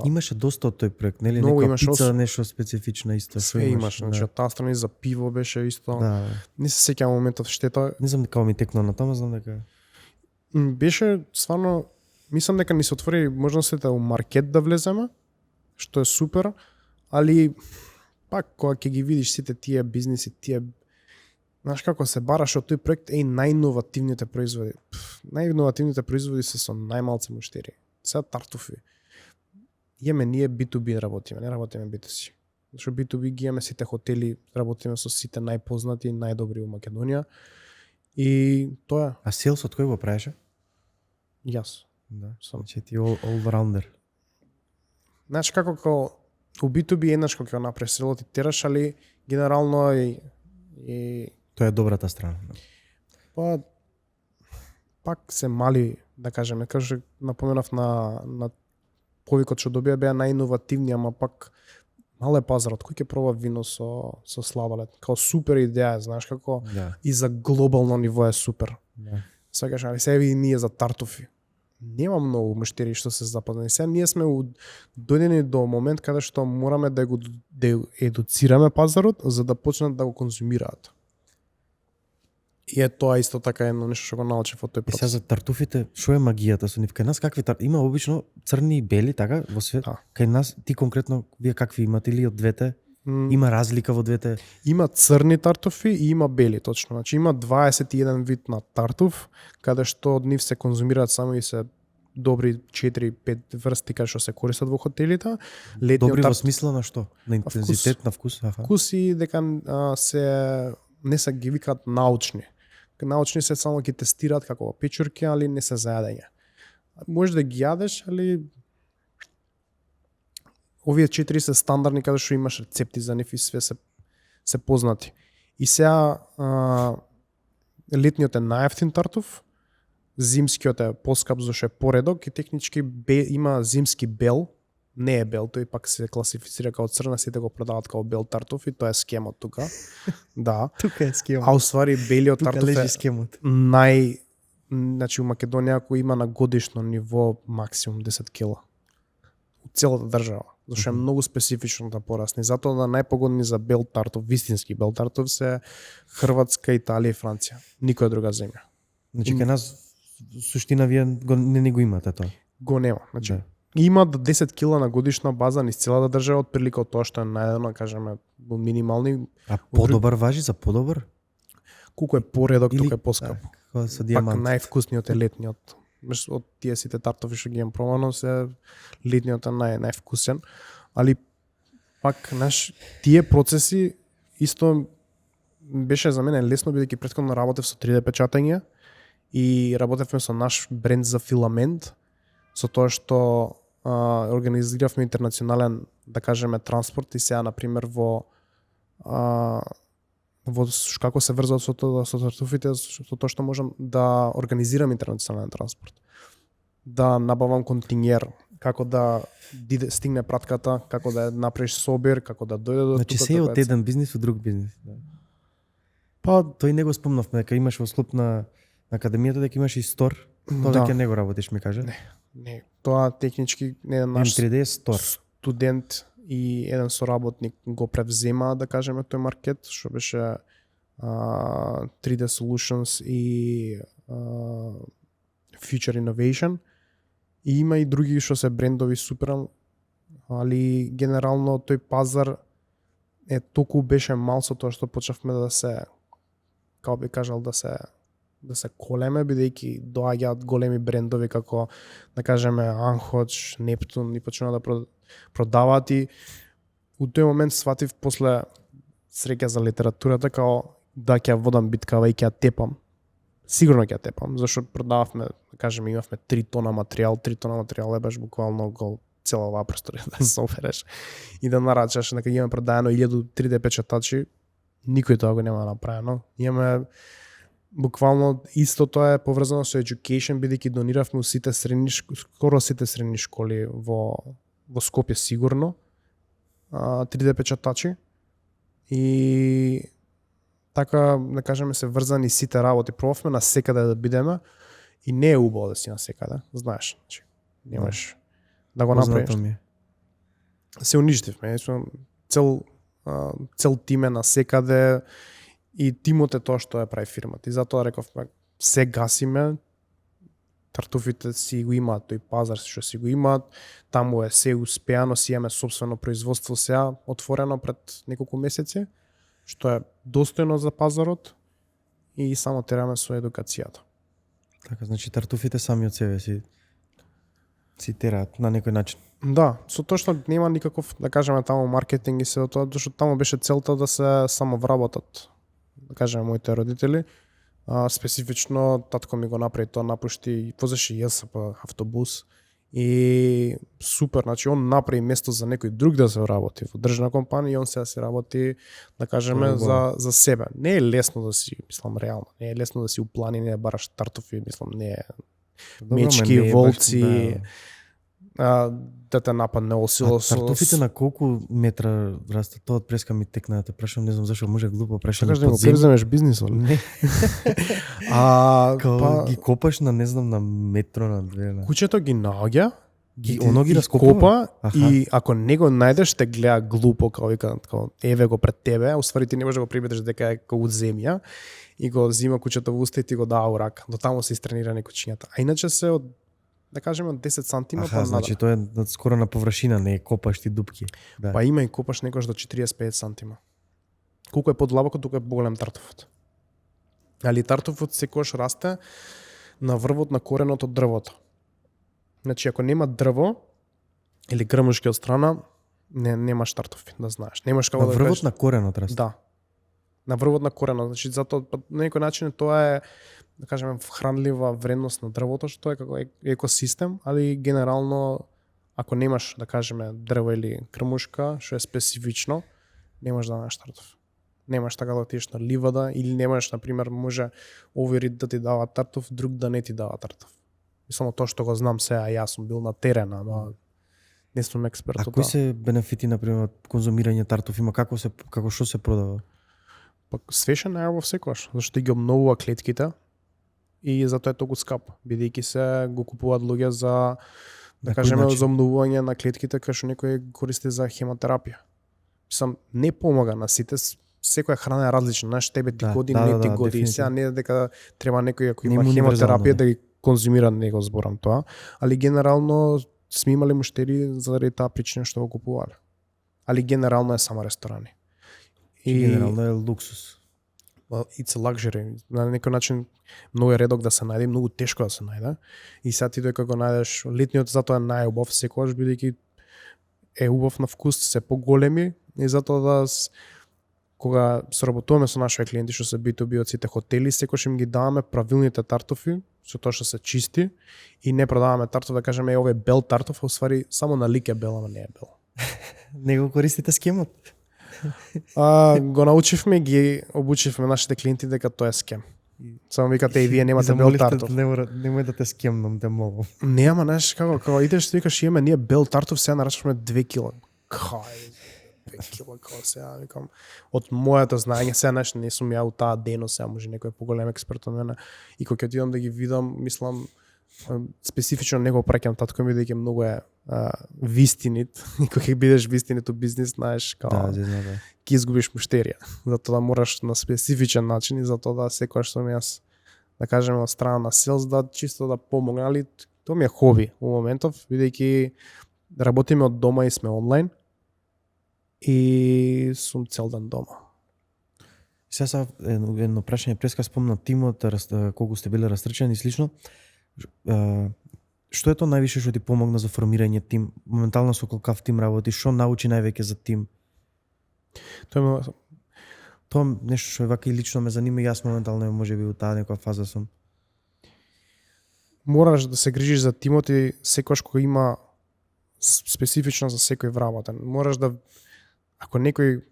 Имаше доста од тој проект, нели? Многу Нека имаше, пица, нешто специфично исто. што Све имаш, значи да. од таа страна и за пиво беше исто. Да. Не се сеќавам моментот штета. Не знам како ми текнува на тоа, знам дека Беше стварно, мислам дека ни се отвори можностите у маркет да влеземе, што е супер, али пак кога ќе ги видиш сите тие бизниси, знаеш како се бараш од тој проект е и најиновативните производи. Најиновативните производи се со најмалци муштери. Сега тартуфи. Имаме ние B2B работиме, не работиме B2C. Зашто B2B ги имаме сите хотели, работиме со сите најпознати и најдобри у Македонија. И тоа е. А селсот кој го правеше? Јас. Да. Сам. Значи ти all-rounder. Знаеш како у B2B еднаш кога ќе го направиш селот и тераш, али генерално и Тоа е добрата страна. па пак се мали, да кажеме, напоменав на повикот што добија беа најиновативни, ама пак мал е пазарот, кој ќе проба вино со сладолед. Као супер идеја, знаеш како и за глобално ниво е супер. Сакаш, али сега и ние за тартофи. Нема многу муштери што се запазнани. Сега ние сме дојдени до момент каде што мораме да го едуцираме пазарот за да почнат да го конзумираат. И е тоа исто така едно нешто што го научив од тој процес. И сега за тартуфите, што е магијата со нив? Кај нас какви има обично црни и бели, така, во свет. Кај нас ти конкретно вие какви имате или од двете? Има разлика во двете? Има црни тартуфи и има бели, точно. Значи има 21 вид на тартуф, каде што од нив се конзумираат само и се добри 4-5 врсти кај што се користат во хотелите. Добри во смисла на што? На интензитет, на вкус? Вкус и дека не се ги викаат научни. Научни се само ги тестираат како печурки, али не се за јадење. Може да ги јадеш, али овие 4 се стандардни каде што имаш рецепти за нив и све се познати. И сега летниот е најевтин тартуф, зимскиот е поскап зашто е поредок и технички има зимски бел, не е бел, тој пак се класифицира како црна, сите го продаваат како бел тартуф и тоа е скемот тука. Да. Тука е скемот. А уствари белиот тука тартуф е скемот. Значи у Македонија кој има на годишно ниво максимум 10 кила. У целата држава. Зашто е многу специфично да порасне. Затоа да најпогодни за бел тартуф, вистински бел тартуф се Хрватска, Италија и Франција. Никоја друга земја. Значи кај нас суштина вие не го имате тоа. Го нема. Значи има до 10 кила на годишна база низ целата држава од прилика од тоа што е најдено, кажеме, минимални. А подобар важи за подобар? Колку е поредок, тука е поскап. Со диамант. Пак највкусниот е летниот. Од тие сите тартофи што ги имам пробано се летниот е највкусен, али пак тие процеси исто беше за мене лесно бидејќи претходно работев со 3D печатање и работевме со наш бренд за филамент, со тоа што организиравме интернационален, да кажеме, транспорт и сега на пример во како се врзат со тартуфите, со тоа што можам да организирам интернационален транспорт. Да набавам контингер, како да стигне пратката, како да направиш собир, како да дојде до значи се од еден бизнис во друг бизнис. Да. Па тој не го спомнавме дека имаш во склоп на академијата дека имаш и стор. Тоа дека не го работиш, ми каже. Не. Тоа технички не наш M3D стор. Студент и еден соработник го превзема, да кажеме, тој маркет, што беше 3D Solutions и Future Innovation. И има и други што се брендови супер, али генерално тој пазар е толку беше мал со тоа што почнавме да се, како би кажал, да се колеме, бидејќи доаѓаат големи брендови како, да кажеме, Анходж, Нептун и почнаа да продаваат и у тој момент сватив после среќа за литературата као да ќе водам биткава и ќе тепам. Сигурно ќе тепам, зашто продававме, да кажеме, имавме 3 тона материјал е баш буквално го цела оваа просторија да се собереш и да нарачаш, дека имаме продаено 1000 3D печатачи, никој тоа го нема направено. Имаме буквално исто тоа е поврзано со education, бидејќи дониравме у сите скоро сите средни школи во Скопје сигурно 3D печатачи и така, да кажеме, се врзани сите работи. Пробавме на секаде да бидеме и не е убаво да си на секаде, знаеш, значи немаш да го направиш. Се уништивме, цел тим е на секаде и тимот е тоа што ја прави фирмата. И затоа рековме, се гасиме, тартуфите си го имаат, тој пазар што си го имаат, таму е се успеано, си имаме сопствено производство сега, отворено пред неколку месеци, што е достојно за пазарот и само тераме со едукацијата. Така, значи тартуфите сами од себе си тераат на некој начин. Да, со тоа што нема никаков, да кажеме, таму маркетинг и се тоа, зашто таму беше целта да се самовработат, да кажеме, моите родители. Специфично татко ми го направи тоа, напушти, возеше ЈСП автобус и супер, значи он направи место за некој друг да се работи во државна компанија и он сега се работи, да кажеме, за себе. Не е лесно да си, мислам, реално, не е лесно да си уплани, не е бараш тартуфи, мислам, не е мечки, волци. да те нападне осило со... Тартуфите на колку метра растат? Тоа од преска ми текна да те прашам, не знам зашо може глупо прашам. Кажеш да го превземеш бизнисот? Не. Па ги копаш на не знам на метро на две. На... Куќето ги наоѓа, Оно ги раскопува и ако не го најдеш те гледа глупо као еве го пред тебе, уствари ти не можеш да го прибедеш дека е као од земја и го зима куќето во уста и ти го дава у рака. До таму се истренирани кучињата. А иначе се од да кажеме од 10 сантима па значи тоа е скоро на површина, не копаш ти дупки. Да. Па има и копаш некош до 45 сантима. Колку е подлабоко, тука е поголем тартуфот. Али тартуфот секојаш расте на врвот на коренот од дрвото. Значи, ако нема дрво или грмушки од страна, немаш тартуфи, да знаеш. Немаш како на да врвот кажеш... на коренот расте. Да. На врвот на коренот. Значи, затоа на некој начин тоа е, да кажеме, хранлива вредност на дрвото, што е како екосистем, али генерално, ако немаш, да кажеме, дрво или грмушка, што е специфично, немаш да најдеш тартуф. Немаш така да отидеш на ливада или немаш, например, може овој рид да ти дава тартуф, друг да не ти дава тартуф. Само тоа што го знам сега, јас сум бил на терен, ама не сум експерт. А кои се бенефити например од конзумирање тартуф? Има како што се продава? Па свешен е во секојаш, зашто ги обновува клетките и затоа е толку скап, бидејќи се го купуваат луѓе за да кажеме за обновување на клетките кај што некој користи за хемотерапија. Мислам, не помага на сите, секоја храна е различна, знаеш, тебе ти годи, не ти годи, и сега не е дека треба некој ако има хемотерапија да ги конзумира, не го зборам тоа, али генерално сме имали муштери заради таа причина што го купувале. Али генерално е само ресторани. И генерално е луксус. It's a luxury. На некој начин многу е редок да се најде, многу тешко да се најде. И сега ти дека го најдеш, летниот затоа е најубав секогаш, бидејќи е убав на вкус, се поголеми и затоа да кога соработуваме со нашите клиенти што се B2B од сите хотели, секогаш им ги даваме правилните тартуфи, со тоа што се чисти и не продаваме тартуф да кажеме овој бел тартуф, усвари само на лик е бел, ама не е бел. Не го користите скемот? Го научивме, ги обучивме нашите клиенти дека тоа е скем. Само викате и вие немате бел тартуф. Немој да те скемнам, те молам. Не, ама знаеш како идеш ти викаш имаме ние бел тартуф, сега нарачуваме 2 кила. Кај 2 кила, како сега викам. Од моето знаење сега знаеш не сум ја у таа дејност, сега може некој поголем експерт од мене и кога ќе отидам да ги видам, мислам специфично не го праќам татко ми дека многу е вистинит и кога ќе бидеш вистинит у бизнис, знаеш како ќе изгубиш муштерија. Затоа да мораш на специфичен начин и затоа да секогаш сум јас да кажеме од страна на селс да чисто да помогнам, али тоа ми е хоби во моментов, бидејќи работиме од дома и сме онлайн и сум цел ден дома. Сега едно прашање, преска спомна тимот, колку сте биле растрчани и слично. Што е тоа највише што ти помогна за формирање тим? Моментално со колкав тим работи, што научи највеќе за тим? Тоа нешто што вака и лично ме занима, јас моментално можеби у таа некоја фаза сум. Мораш да се грижиш за тимот и секогаш кога има специфично за секој вработен. Мораш да, ако некој,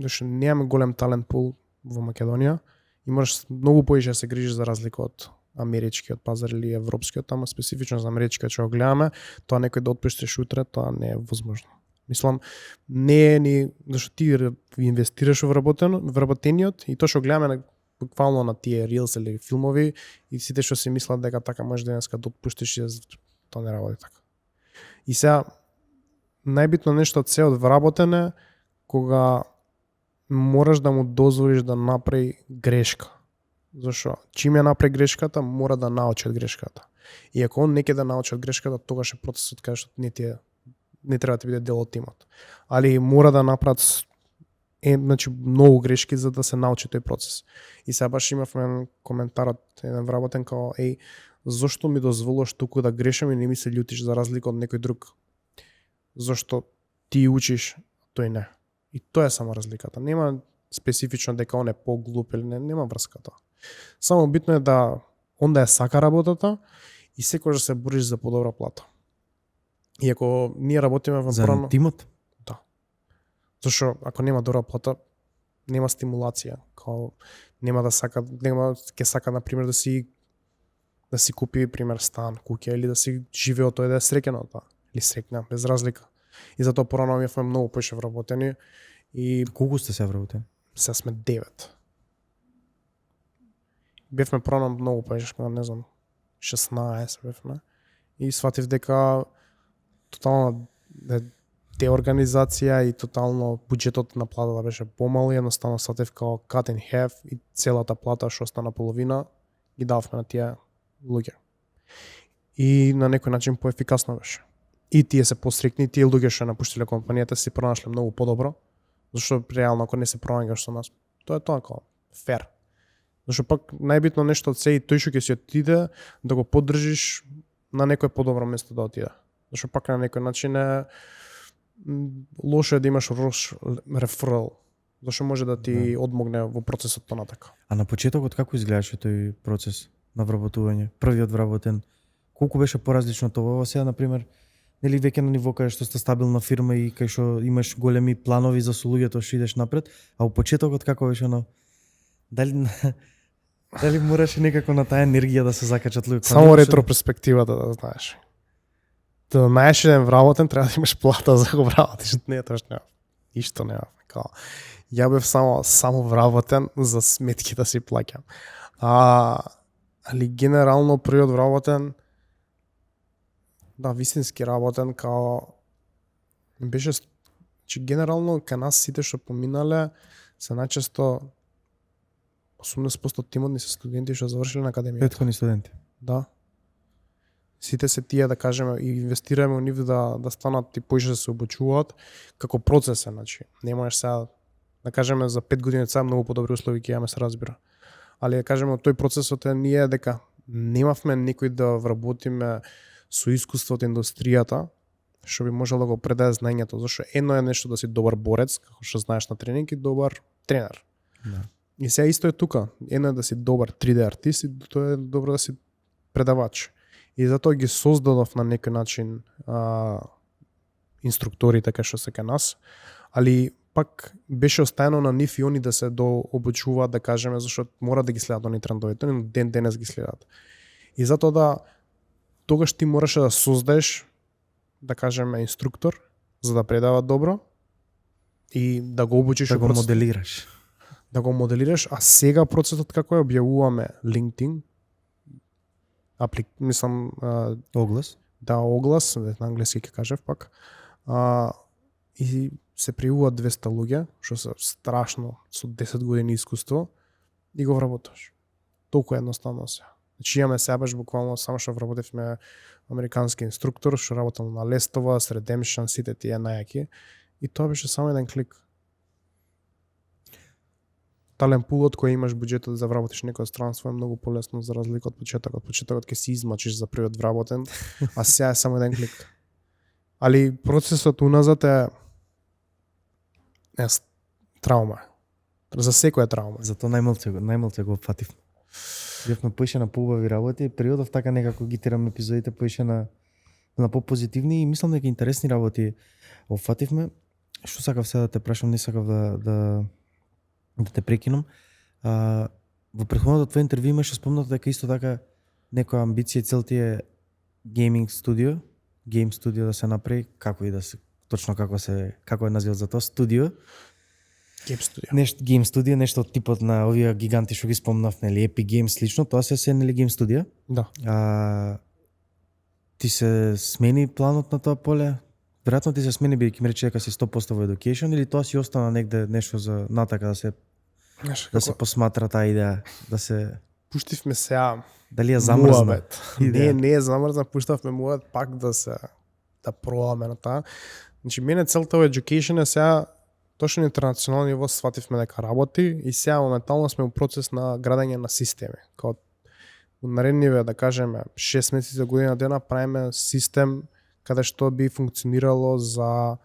зашто немаме голем талент пул во Македонија, и можеш многу поише да се грижиш за разлика од америчкиот пазар или европскиот, ама специфично за америчкиот што го гледаме, тоа некој да отпуштиш утре, тоа не е возможно. Мислам, не е ни, зашто ти инвестираш во вработениот и тоа што гледаме буквално на тие reels или филмови и сите што си мислат дека така можеш денеска да отпуштиш, тоа не работи така. И сега, најбитно нешто од се од вработене, кога мораш да му дозволиш да направи грешка. Зашо? Чим ја направи грешката, мора да научи од грешката. И ако он не ќе да научи од грешката, тогаш е процесот кај што не треба да ти биде дел од тимот. Али мора да направат значи многу грешки за да се научи тој процес. И сега баш имавме коментарот еден вработен као зошто ми дозволуваш туку да грешам и не ми се љутиш за разлика од некој друг? Зошто ти учиш, тој не. И тоа е само разликата. Нема специфично дека он е поглуп или нема врска тоа. Само битно е да он да ја сака работата и секогаш да се бориш за подобра плата. И ако ние работиме во за тимот? Да. Зашто ако нема добра плата, нема стимулација. Као нема да сака, нема ќе сака на пример да си купи пример стан, куќа или да си живее од тоа да е среќен од тоа. или средња, без разлика. И затоа порано бевме многу поише вработени и Колку сте се вработени? се сме 9. Бевме порано многу поише, не знам, 16 бевме. И сватив дека тотално деорганизација и тотално буџетот на платата беше помал и едноставно сватив као cut in half и целата плата што остана половина ги дававме на тие луѓе. И на некој начин поефикасно беше. И тие се пострикни, тие луѓе што напуштиле компанијата си пронашле многу подобро, зашто реално ако не се пронаѓаш со нас, тоа е тоа како фер. Зашто пак најбитно нешто од се и тој што ќе си отиде да го поддржиш на некој подобро место да отиде. Зашто пак на некој начин е лошо е да имаш реферал, зашто може да ти одмогне во процесот понатака. А на почетокот како изгледаше тој процес на вработување? Првиот вработен, колку беше поразлично тоа? Сега, например, нели веќе на ниво кај што сте стабилна фирма и кај што имаш големи планови за луѓето што идеш напред, а у почетокот како беше дали мораше некако на таа енергија да се закачат луѓе? Само ретропроспективата да знаеш. Да најаш еден вработен треба да имаш плата за го вработиш. Не, тоа што нема. Ништо нема. Као, ја бев само вработен за сметки да си плаќам. Али генерално првиот вработен, да, вистински работен, као беше, че генерално кај нас сите што поминале се најчесто 80% тимот ни се студенти што завршиле на академијата. Претходни студенти. Да. Сите се тие, да кажеме, и инвестираме во нив да станат и поише да се обучуваат како процес, значи. Не можеш сега да кажеме за 5 години сега многу подобри услови ќе имаме, се разбира. Али да кажеме тој процесот е ние дека немавме некој да вработиме со искуство од индустријата, што би можел да го предаде знаењето, зашто едно е нешто да си добар борец, како што знаеш на тренинг, и добар тренер. Да. И сега исто е тука. Едно е да си добар 3D артист и тоа е добро да си предавач. И затоа ги создадов на некој начин инструкторите кај што се кај нас, али пак беше оставено на нив и они да се дообучуваат, да кажеме, зашто мора да ги следат они трендовите, но денес ги следат. И затоа тогаш ти мораше да создадеш, да кажеме, инструктор, за да предава добро и да го обучиш, да го моделираш. Да го моделираш, а сега процесот како е, објавуваме LinkedIn, мислам оглас. Да, оглас, на англиски ќе кажев пак. И се пријавуваат 200 луѓе, што се страшно, со 10 години искуство, и го вработаш. Толку едноставно се. Значи имаме сега баш буквално само што вработевме американски инструктор, што работел на Лестова, с Redemption, сите тие најаки, и тоа беше само еден клик. Талент пулот кој имаш буџетот да вработиш некој странство е многу полесно за разлика од почетокот. Почетокот ќе се измачиш за првиот вработен, а сега е само еден клик. Али процесот уназад е траума. За секој е траума. Затоа најмалце го опфатив. Бевме поише на поубави работи, периодов така некако ги терам епизодите поише на попозитивни и мислам дека интересни работи опфативме. Што сакав сега да те прашам, не сакав да те прекинам. Во претходното твое интервју имаше спомнато дека исто така некоја амбиција цел ти е гейминг студио, гейм студио да се направи, како и да се точно како е називот за тоа студио. Гейм студио, нешто од типот на овие гиганти што ги спомнав, нели Epic Games слично, тоа се нели гейм студио. Да. Ти се смени планот на тоа поле? Веројатно ти се смени бидејќи ми рече дека си 100% во education, или тоа си остана негде нешто за натака да се посматра таа идеја, да се пуштивме сега. Дали ја замрзна? Не е замрзна, пуштавме муавет пак да пробаме на таа. Значи мене целта во education е сега точно на интернационално ниво свативме дека работи и сега моментално сме во процес на градење на системи. Као наредниве, да кажеме, 6 месеци за година дена правиме систем каде што би функционирало за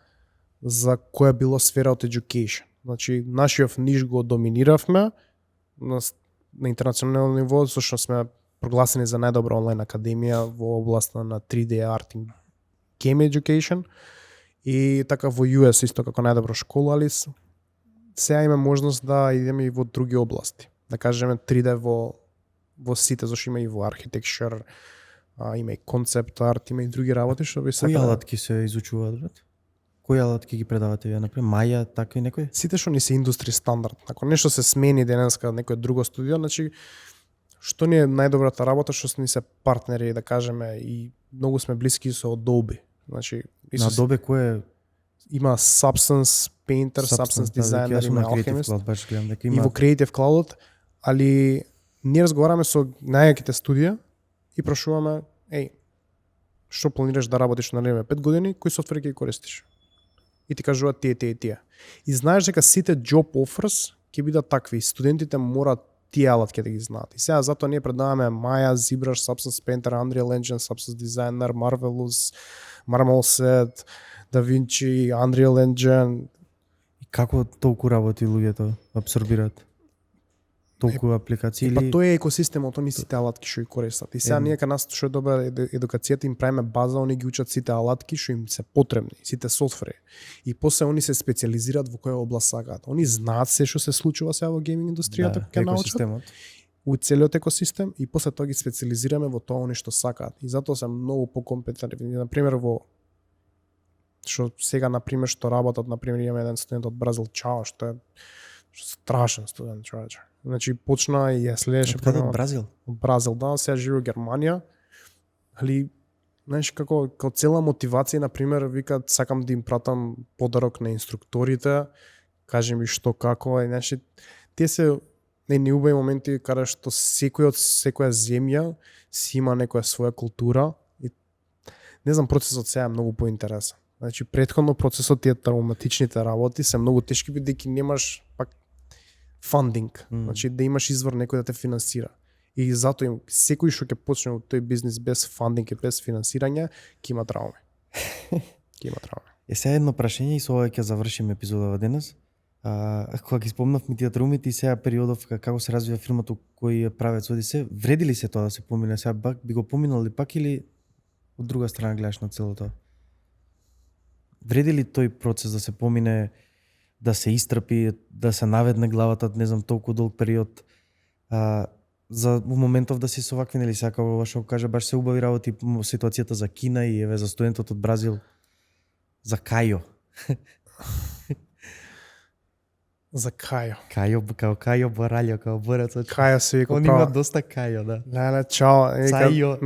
која било сфера од education. Значи, нашиот ниш го доминиравме на интернационално ниво, зашто сме прогласени за најдобра онлайн академија во областа на 3D art и game education. И така во US исто како најдобра школа, али сега има можност да идеме и во други области. Да кажеме 3D во сите, зашто има и во architecture, има и концепт арт, има и други работи што би Кои алатки се изучуваат, брат? Кои алатки ги предавате вие, например, Маја, такви некои? Сите што ни се индустри стандард. Ако нешто се смени денеска некој друго студио, значи што ни е најдобрата работа, што ни се партнери, да кажеме, и многу сме блиски со Adobe. Значи, На Adobe кој е? Има Substance Painter, Substance Designer, има Alchemist. И во Creative Cloud, али ние разговараме со најаките студија и прашуваме, што планираш да работиш на време 5 години, кои софтвери ќе користиш? И ти кажуваат тие. И знаеш дека сите job offers ќе бидат такви. Студентите мораат тие алатки да ги знаат. И сега затоа ние предаваме Maya, ZBrush, Substance Painter, Unreal Engine, Substance Designer, Marvelous, Marmoset, DaVinci, Unreal Engine. И како толку работи луѓето абсорбираат? Толку апликации или... Па тој е екосистемот, они сите алатки што ги користат. И сега ние кај нас што е добра едукацијата, им правиме база, они ги учат сите алатки што им се потребни, сите софтвери. И после они се специализираат во која област сакаат. Они знаат се што се случува сега во гейминг индустријата, ќе научат у целиот екосистем и после тоа ги специализираме во тоа они што сакаат. И затоа се многу покомпетентни. На пример во што сега на пример што работат, на пример имаме еден студент од Бразил, Чао, што е страшен студент, човече. Значи почна и ја следеше од Бразил. Од Бразил, да, сега живее во Германија. Али знаеш како цела мотивација, на пример, викаат сакам да им пратам подарок на инструкторите, кажи ми што како е, значи тие се неубави моменти каде што секој од секоја земја си има некоја своја култура и не знам, процесот сега е многу поинтересен. Значи претходно процесот тие травматичните работи се многу тешки бидејќи немаш пак фандинг, значи да имаш извор некој да те финансира. И затоа им секој што ќе почне во тој бизнис без фандинг и без финансирање, ќе има трауми. Е сега едно прашање и со ова ќе завршиме епизодава денес. Кога ги спомнавме тие трумите и сега периодов како се развива фирмата кој ја правец оди се, вреди ли се тоа да се помине сега пак, би го поминал ли пак или од друга страна гледаш на целото? Вреди ли тој процес да се помине, да се истрпи, да се наведне главата, не знам, толку долг период, за моментов да си со вакви, нели сака ова што кажа, баш се убави работи ситуацијата за Кина и еве за студентот од Бразил, за Кајо. За Кајо. Кајо Бараљо, као борец. Кајо се вика. Он има доста Кајо, да. Леле, чао.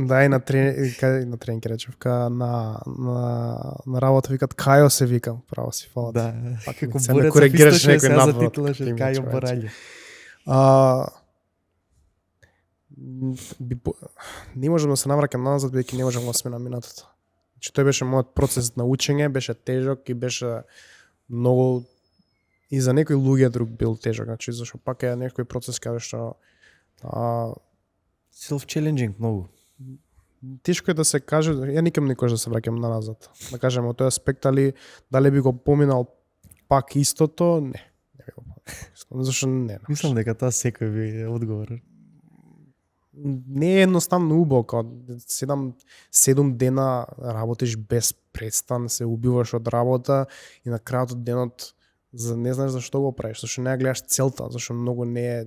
Да, и на тренинг речев, на работа викат Кајо се вика, право си фала. Да. Како борец коригираш некој надвор. Кајо Бараљо. Не можам да се навраќам назад, бидејќи не можам да сме на минатото. Значи тој беше мојот процес на учење, беше тежок и беше многу и за некои луѓе друг бил тежок, значи зашто пак е некој процес каде што self-challenging многу. Тешко е да се каже, ја никам никош да се враќам назад. Да кажеме од тој аспект, дали би го поминал пак истото? Не би го поминал. Зашто не. Мислам дека тоа секој би одговор. Не е едноставно убаво, 7 дена работиш без престан, се убиваш од работа и на крајот од денот не знаеш зашто го правиш, зашто не ја гледаш целта, зашто многу не е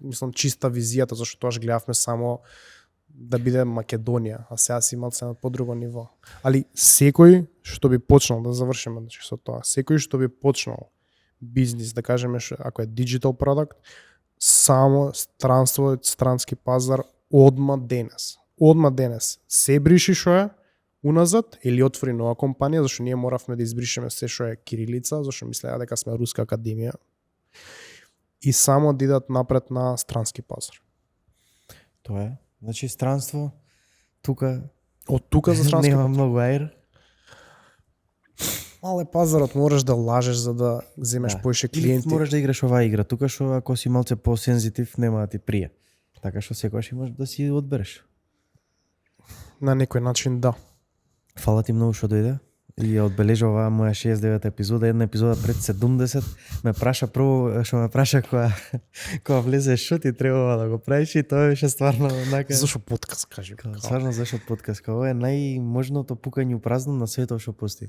мислам чиста визијата, зашто тоаш гледавме само да биде Македонија, а сега си имал се на подруго ниво. Али секој што би почнал, да завршиме со тоа, секој што би почнал бизнис, да кажеме ако е digital продукт, само странство, странски пазар одма денес се бриши што е уназад или отвори нова компанија, зашто ние моравме да избришеме се што е кирилица, зашто мислеа дека сме руска академија и само да идат напред на странски пазар. Тоа е. Значи странство тука од тука за странски нема многу аер. Мале пазарот, можеш да лажеш за да земеш поише клиенти. Можеш да играш оваа игра, тука што ако си малце по-сензитив нема да ти прие. Така што секогаш имаш да си одбереш. На некој начин да. Фала ти многу што дојде и ја одбележа оваа моја 69-та епизода, една епизода пред 70. Ме праша прво што ме праша кога влезе што ти требава да го правиш и тоа беше стварно онака. Зашо подкаст кажи? Стварно зашо подкаст? Ова е најможното пукање у празно на светот што постои.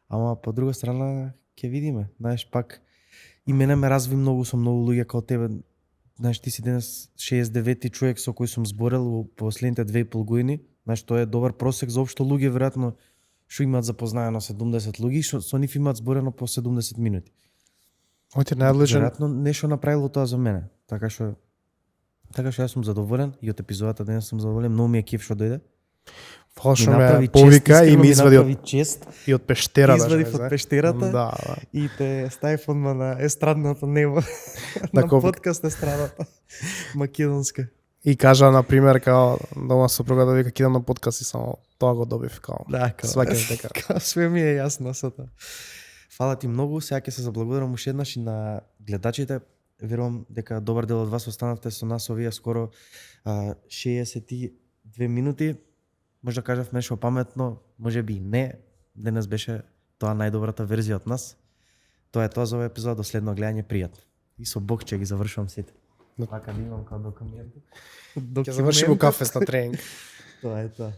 Ама по друга страна ќе видиме. Знаеш, пак и мене ме разви многу со многу луѓе како тебе. Знаеш, ти си денес 69-ти човек со кој сум зборел во последните 2,5 години, Знаеш, тоа е добар просек за општо луѓе, веројатно што имаат запознаено 70 луѓе, што со нив имаат зборено по 70 минути. Ој ти најдлежен. Веројатно нешто направило тоа за мене. Така што јас сум задоволен и од епизодата денес сум задоволен, многу ми е кеф што дојде. Фала што Ми ме направи повика чест, и ми извади направи чест. и од пештера даже. Извадив од пештерата. Да. И те ставив одма на естрадното небо. На на кој- подкаст естрадата. Македонска. И кажа на пример као дома сопругата вика кидам на подкаст и само тоа го добив као. Да, Сваќаш дека. Као све ми е јасно со тоа. Фала ти многу, сега ќе се заблагодарам уште еднаш и на гледачите. Верувам дека добар дел од вас останавте со нас овие скоро 62 минути. Може да кажав нешто паметно, може би не. Денес беше тоа најдобрата верзија од нас. Тоа е тоа за овој епизод, до следно гледање, пријатно. И со Бог ќе ги завршувам сите. Така да имам као документ. Ќе заврши го кафеста тренинг. Тоа е тоа.